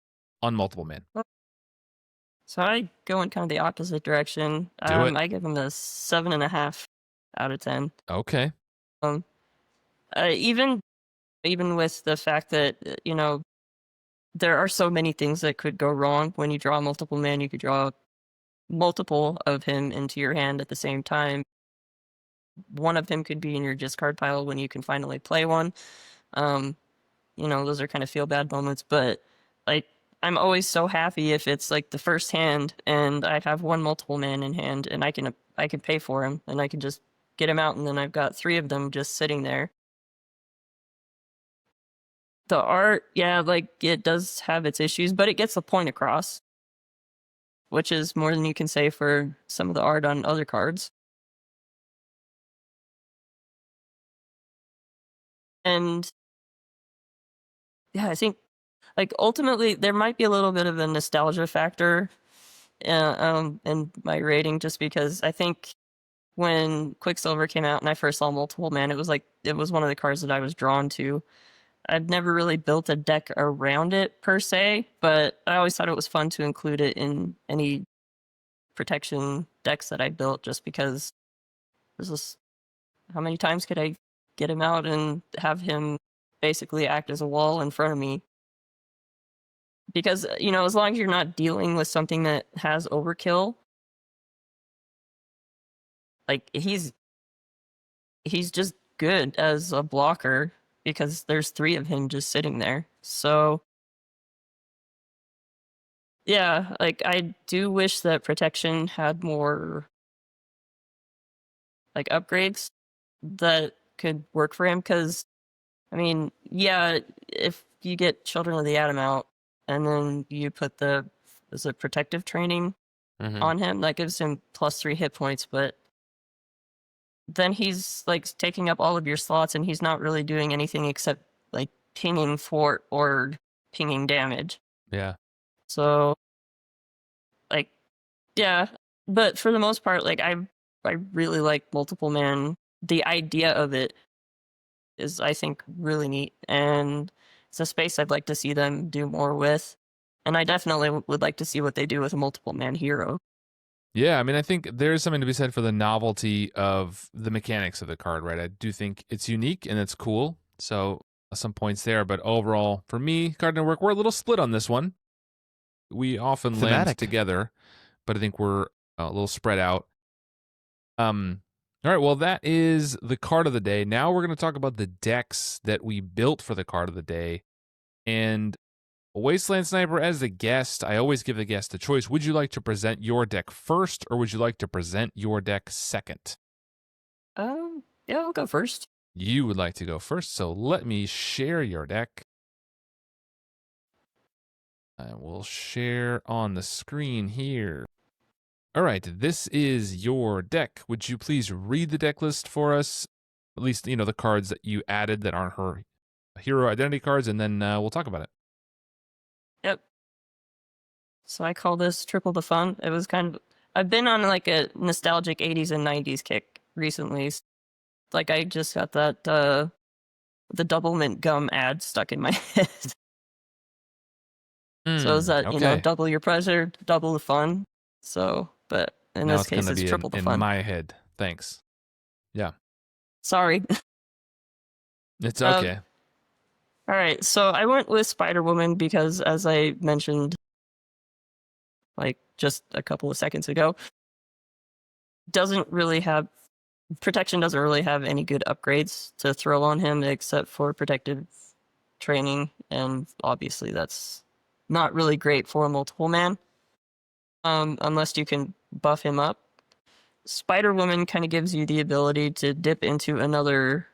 on Multiple Man. So I go in kind of the opposite direction. Do it. I give him a 7.5 out of 10. Okay. Even with the fact that there are so many things that could go wrong when you draw Multiple Man. You could draw multiple of him into your hand at the same time. One of him could be in your discard pile when you can finally play one. Those are kind of feel bad moments, but like I'm always so happy if it's like the first hand and I have one Multiple Man in hand and I can pay for him and I can just get him out and then I've got 3 of them just sitting there. The art, yeah, like it does have its issues, but it gets the point across, which is more than you can say for some of the art on other cards. And yeah, I think like ultimately there might be a little bit of a nostalgia factor in my rating, just because I think when Quicksilver came out and I first saw Multiple Man, it was one of the cards that I was drawn to. I've never really built a deck around it per se, but I always thought it was fun to include it in any protection decks that I built, just because there's this, how many times could I get him out and have him basically act as a wall in front of me? Because, as long as you're not dealing with something that has overkill, like he's just good as a blocker because there's 3 of him just sitting there. So yeah, like I do wish that protection had more like upgrades that could work for him, because I mean, yeah, if you get Children of the Atom out and then you put the protective training on him, that gives him +3 hit points, but then he's like taking up all of your slots and he's not really doing anything except like pinging fort or pinging damage. Yeah. So like, yeah, but for the most part, like I really like Multiple Man. The idea of it is, I think, really neat, and it's a space I'd like to see them do more with. And I definitely would like to see what they do with a Multiple Man hero. Yeah, I mean, I think there's something to be said for the novelty of the mechanics of the card, right? I do think it's unique and it's cool. So some points there, but overall, for me, Card Network, we're a little split on this one. We often Thematic. land together, but I think we're a little spread out. All right, well, that is the card of the day. Now we're going to talk about the decks that we built for the card of the day. And Wasteland Sniper, as the guest, I always give the guest a choice. Would you like to present your deck first, or would you like to present your deck second? Yeah, I'll go first. You would like to go first, so let me share your deck. I will share on the screen here. All right, this is your deck. Would you please read the deck list for us? At least, the cards that you added that aren't her hero identity cards, and then we'll talk about it. Yep. So I call this Triple the Fun. It was I've been on like a nostalgic 80s and 90s kick recently. Like I just got that the Double Mint Gum ad stuck in my head. So is that, okay. double your pleasure, double the fun. So, but in Now this case, it's triple the fun. In my head. Thanks. Yeah. Sorry. It's okay. All right. So I went with Spider-Woman because, as I mentioned, like just a couple of seconds ago, protection doesn't really have any good upgrades to throw on him except for protective training. And obviously that's not really great for a Multiple Man. Unless you can buff him up. Spider-Woman kind of gives you the ability to dip into another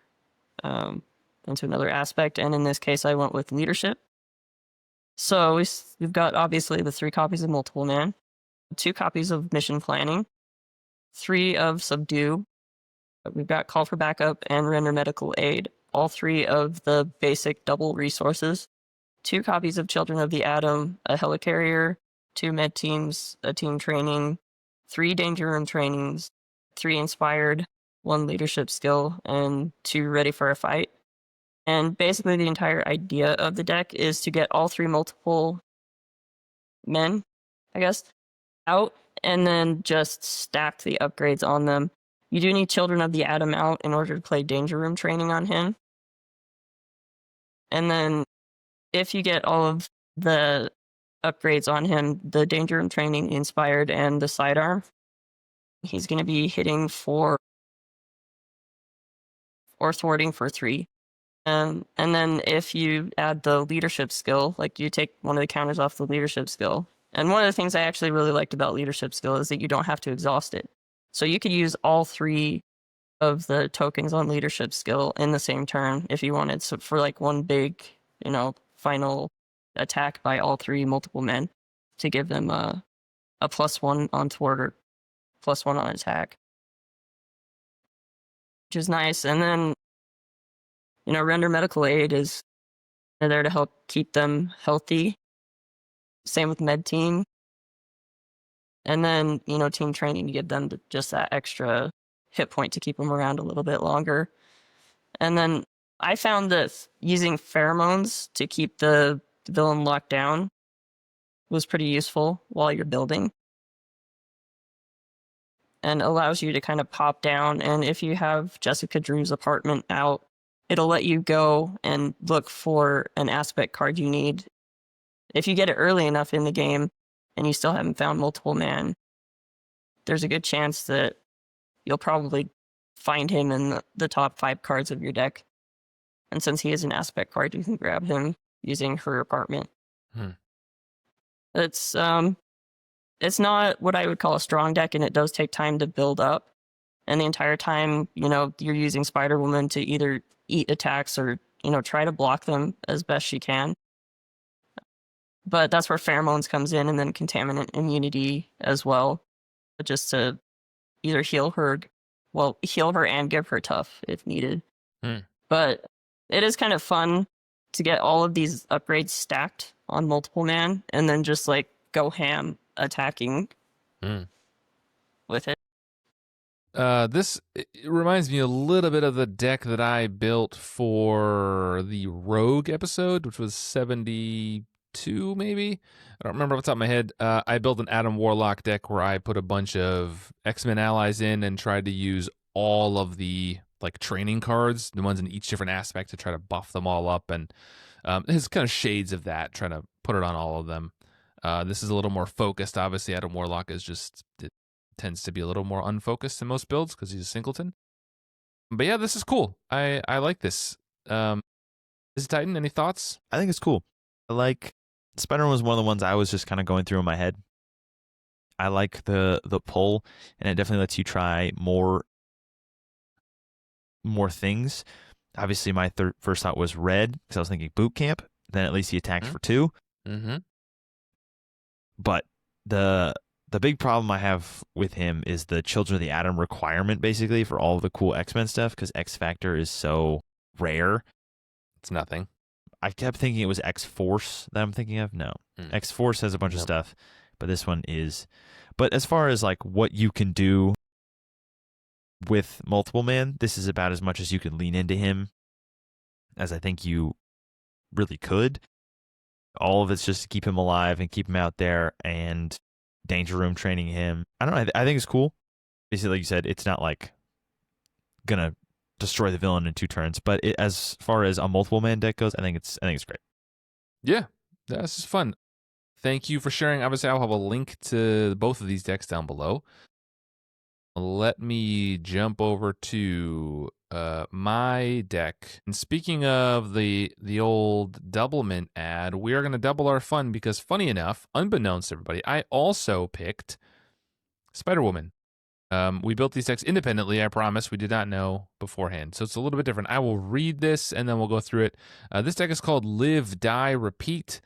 aspect, and in this case, I went with leadership. So we've got obviously the 3 copies of Multiple Man, 2 copies of Mission Planning, 3 of Subdue. We've got Call for Backup and Render Medical Aid, all 3 of the basic double resources. 2 copies of Children of the Atom, a helicarrier, 2 med teams, a team training, 3 danger room trainings, 3 inspired, 1 leadership skill, and 2 ready for a fight. And basically the entire idea of the deck is to get all 3 multiple men, I guess, out, and then just stack the upgrades on them. You do need Children of the Atom out in order to play danger room training on him. And then if you get all of the upgrades on him, the danger room training, inspired, and the sidearm, he's going to be hitting for or thwarting for 3. And then if you add the leadership skill, like you take one of the counters off the leadership skill. And one of the things I actually really liked about leadership skill is that you don't have to exhaust it. So you could use all 3 of the tokens on leadership skill in the same turn if you wanted. So for like one big, final attack by all 3 multiple men to give them a +1 on thwart or +1 on attack, which is nice. And then, render medical aid is there to help keep them healthy. Same with med team. And then, team training to give them just that extra hit point to keep them around a little bit longer. And then I found that using pheromones to keep the villain locked down was pretty useful while you're building. And allows you to kind of pop down. And if you have Jessica Drew's apartment out, it'll let you go and look for an aspect card you need. If you get it early enough in the game and you still haven't found multiple man, there's a good chance that you'll probably find him in the top 5 cards of your deck. And since he is an aspect card, you can grab him using her apartment. It's not what I would call a strong deck, and it does take time to build up. And the entire time, you're using Spider-Woman to either eat attacks or, try to block them as best she can. But that's where pheromones comes in, and then contaminant immunity as well, just to either heal her and give her tough if needed. But it is kind of fun to get all of these upgrades stacked on multiple man and then just like go ham attacking with it. It reminds me a little bit of the deck that I built for the Rogue episode, which was 72, maybe. I don't remember off the top of my head. I built an Adam Warlock deck where I put a bunch of X-Men allies in and tried to use all of the training cards, the ones in each different aspect, to try to buff them all up. And there's kind of shades of that, trying to put it on all of them. This is a little more focused. Obviously, Adam Warlock it tends to be a little more unfocused in most builds because he's a singleton. But yeah, this is cool. I like this. LazyTitan, any thoughts? I think it's cool. Spider-Man was one of the ones I was just kind of going through in my head. I like the pull, and it definitely lets you try more things. Obviously, my first thought was red because I was thinking boot camp. Then at least he attacks for 2. But the big problem I have with him is the Children of the Atom requirement, basically, for all of the cool X-Men stuff, because X Factor is so rare. It's nothing. I kept thinking it was X-Force that I'm thinking of. No. X-Force has a bunch of stuff, but this one is. But as far as what you can do with multiple man, this is about as much as you can lean into him as I think you really could. All of it's just to keep him alive and keep him out there and danger room training him. I don't know. I think it's cool. Basically, like you said, it's not gonna destroy the villain in 2 turns, but as far as a multiple man deck goes, I think it's great. Yeah, this is fun. Thank you for sharing. Obviously, I'll have a link to both of these decks down below. Let me jump over to my deck. And speaking of the old doublemint ad, we are going to double our fun because, funny enough, unbeknownst to everybody, I also picked Spider-Woman. We built these decks independently, I promise. We did not know beforehand. So it's a little bit different. I will read this and then we'll go through it. This deck is called Live, Die, Repeat.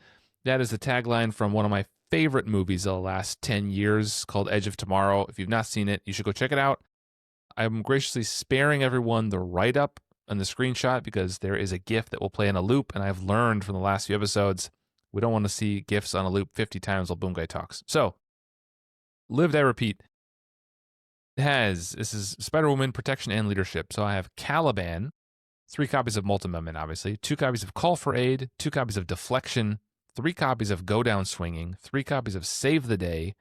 That is the tagline from one of my favorite movies of the last 10 years called Edge of Tomorrow. If you've not seen it, you should go check it out. I'm graciously sparing everyone the write-up on the screenshot because there is a GIF that will play in a loop, and I've learned from the last few episodes we don't want to see GIFs on a loop 50 times while Boomguy talks. So, Live, Die, Repeat this is Spider-Woman, Protection, and Leadership. So I have Caliban, 3 copies of Multi-Moment, obviously, 2 copies of Call for Aid, 2 copies of Deflection, 3 copies of Go Down Swinging, 3 copies of Save the Day,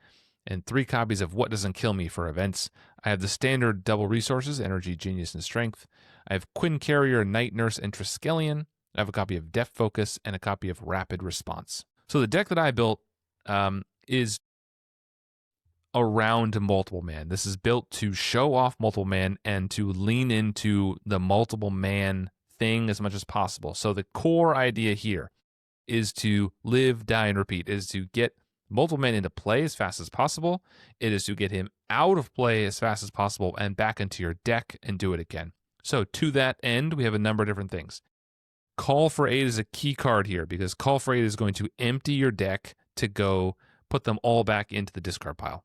and 3 copies of What Doesn't Kill Me for events. I have the standard double resources, Energy, Genius, and Strength. I have Quinn Carrier, Night Nurse, and Triskelion. I have a copy of Depth Focus and a copy of Rapid Response. So the deck that I built is around multiple man. This is built to show off multiple man and to lean into the multiple man thing as much as possible. So the core idea here is to live, die, and repeat, is to get multiple man into play as fast as possible. It is to get him out of play as fast as possible and back into your deck and do it again. So to that end, we have a number of different things. Call for Aid is a key card here because Call for Aid is going to empty your deck to go put them all back into the discard pile.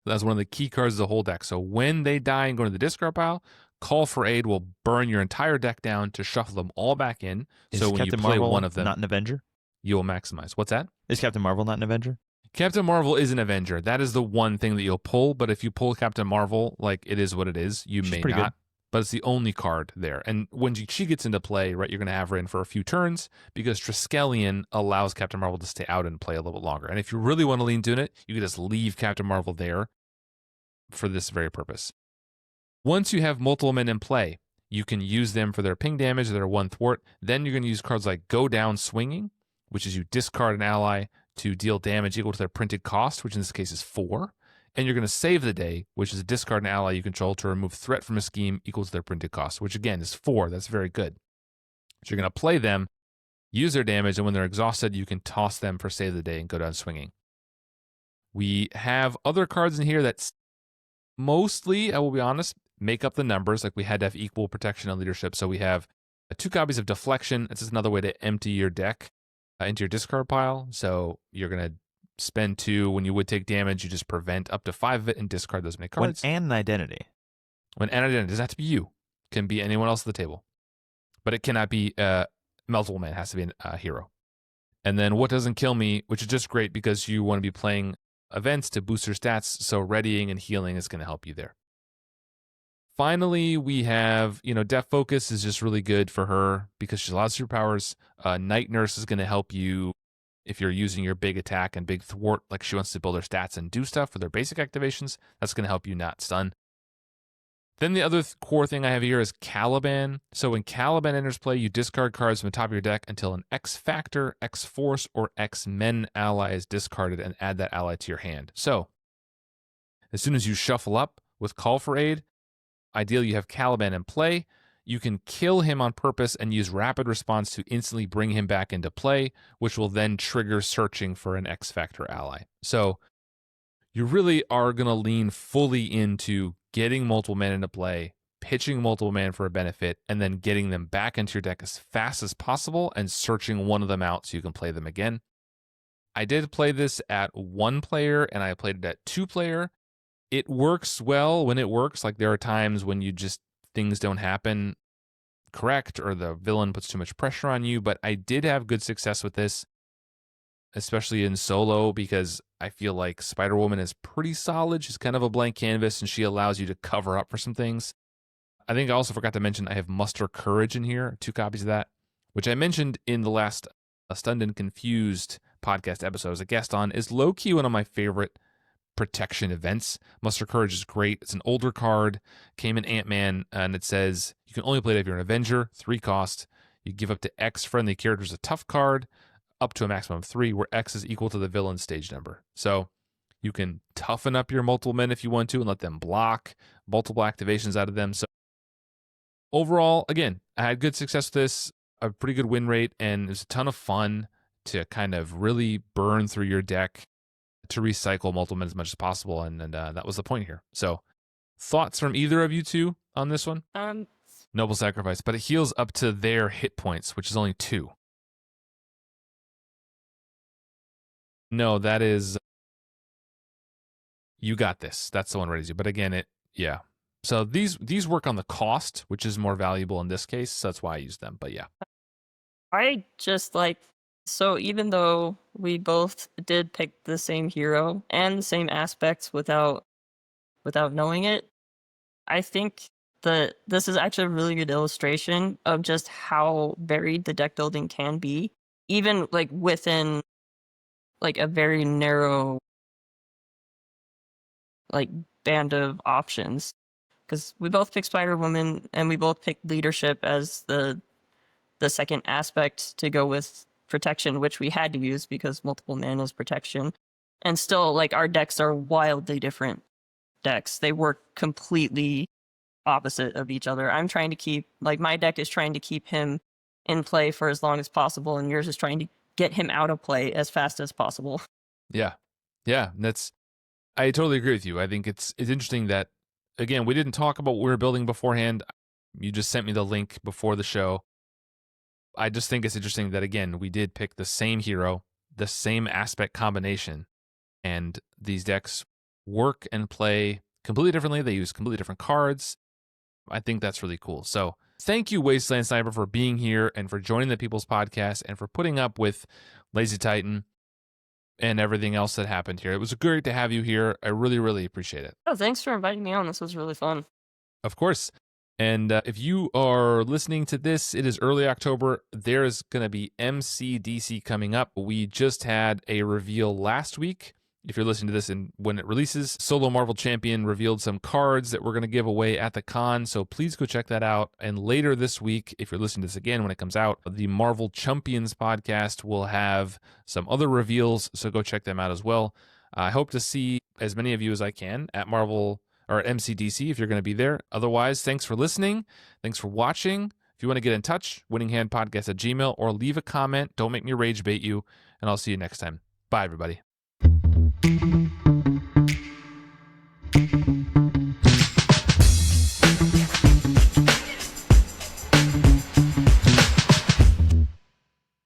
That's one of the key cards of the whole deck. So when they die and go to the discard pile, Call for Aid will burn your entire deck down to shuffle them all back in. So when Captain you play Marvel one of them, not an Avenger? you'll maximize. What's that? Is Captain Marvel not an Avenger? Captain Marvel is an Avenger. That is the one thing that you'll pull. But if you pull Captain Marvel, like it is what it is, you She's may pretty not. good. But it's the only card there. And when she gets into play, right, you're going to have her in for a few turns because Triskelion allows Captain Marvel to stay out and play a little bit longer. And if you really want to lean into it, you can just leave Captain Marvel there for this very purpose. Once you have multiple men in play, you can use them for their ping damage, their 1 thwart. Then you're going to use cards like Go Down Swinging, which is you discard an ally to deal damage equal to their printed cost, which in this case is 4. And you're going to Save the Day, which is discard an ally you control to remove threat from a scheme equal to their printed cost, which again is 4. That's very good. So you're going to play them, use their damage, and when they're exhausted, you can toss them for Save the Day and Go Down Swinging. We have other cards in here that mostly, I will be honest, make up the numbers. Like we had to have equal protection and leadership. So we have 2 copies of Deflection. This is another way to empty your deck into your discard pile. So you're going to spend 2. When you would take damage, you just prevent up to 5 of it and discard those many cards. And an identity. When an identity, it doesn't have to be you. It can be anyone else at the table. But it cannot be multiple man. It has to be a hero. And then What Doesn't Kill Me, which is just great because you want to be playing events to boost your stats. So readying and healing is going to help you there. Finally, we have, Depth Focus is just really good for her because she has lots of superpowers. Night Nurse is going to help you if you're using your big attack and big thwart, like she wants to build her stats and do stuff for their basic activations. That's going to help you not stun. Then the other core thing I have here is Caliban. So when Caliban enters play, you discard cards from the top of your deck until an X Factor, X Force, or X Men ally is discarded and add that ally to your hand. So as soon as you shuffle up with Call for Aid, ideally you have Caliban in play. You can kill him on purpose and use Rapid Response to instantly bring him back into play, which will then trigger searching for an X Factor ally. So you really are going to lean fully into getting multiple men into play, pitching multiple man for a benefit, and then getting them back into your deck as fast as possible and searching one of them out so you can play them again. I did play this at 1 player and I played it at 2 player. It works well when it works. Like there are times when things don't happen correct or the villain puts too much pressure on you, but I did have good success with this, especially in solo, because I feel like Spider-Woman is pretty solid. She's kind of a blank canvas and she allows you to cover up for some things. I think I also forgot to mention I have Muster Courage in here, 2 copies of that, which I mentioned in the last Stunned and Confused podcast episode as a guest on, is low-key one of my favorite protection events. Muster Courage is great. It's an older card, came in Ant-Man, and it says you can only play it if you're an Avenger, 3 cost. You give up to X friendly characters a tough card, up to a maximum of 3, where X is equal to the villain's stage number. So you can toughen up your multiple men if you want to and let them block multiple activations out of them. So overall, again, I had good success with this, a pretty good win rate, and it was a ton of fun to kind of really burn through your deck to recycle multiple men as much as possible, and that was the point here. So, thoughts from either of you two on this one? Noble Sacrifice, but it heals up to their hit points, which is only 2. No, that is... You got this. That's the one ready to. But again, yeah. So these work on the cost, which is more valuable in this case. So that's why I use them. But yeah. I just like, so even though we both did pick the same hero and the same aspects without knowing it, I think that this is actually a really good illustration of just how varied the deck building can be, even like within like a very narrow like band of options. Because we both picked Spider-Woman and we both picked leadership as the second aspect to go with protection, which we had to use because multiple mana is protection. And still, like, our decks are wildly different decks. They work completely opposite of each other. I'm trying to keep, like, my deck is trying to keep him in play for as long as possible, and yours is trying to get him out of play as fast as possible. Yeah. Yeah. I totally agree with you. I think it's interesting that, again, we didn't talk about what we were building beforehand. You just sent me the link before the show. I just think it's interesting that, again, we did pick the same hero, the same aspect combination, and these decks work and play completely differently. They use completely different cards. I think that's really cool. So thank you, WastelandSniper, for being here and for joining the People's Podcast and for putting up with LazyTitan and everything else that happened here. It was great to have you here. I really, really appreciate it. Oh, thanks for inviting me on. This was really fun. Of course. And if you are listening to this, it is early October. There is going to be MCDC coming up. We just had a reveal last week. If you're listening to this and when it releases, Solo Marvel Champion revealed some cards that we're going to give away at the con. So please go check that out. And later this week, if you're listening to this again when it comes out, the Marvel Champions podcast will have some other reveals. So go check them out as well. I hope to see as many of you as I can at Marvel or at MCDC if you're going to be there. Otherwise, thanks for listening. Thanks for watching. If you want to get in touch, winninghandpodcast@gmail.com or leave a comment. Don't make me rage bait you. And I'll see you next time. Bye, everybody.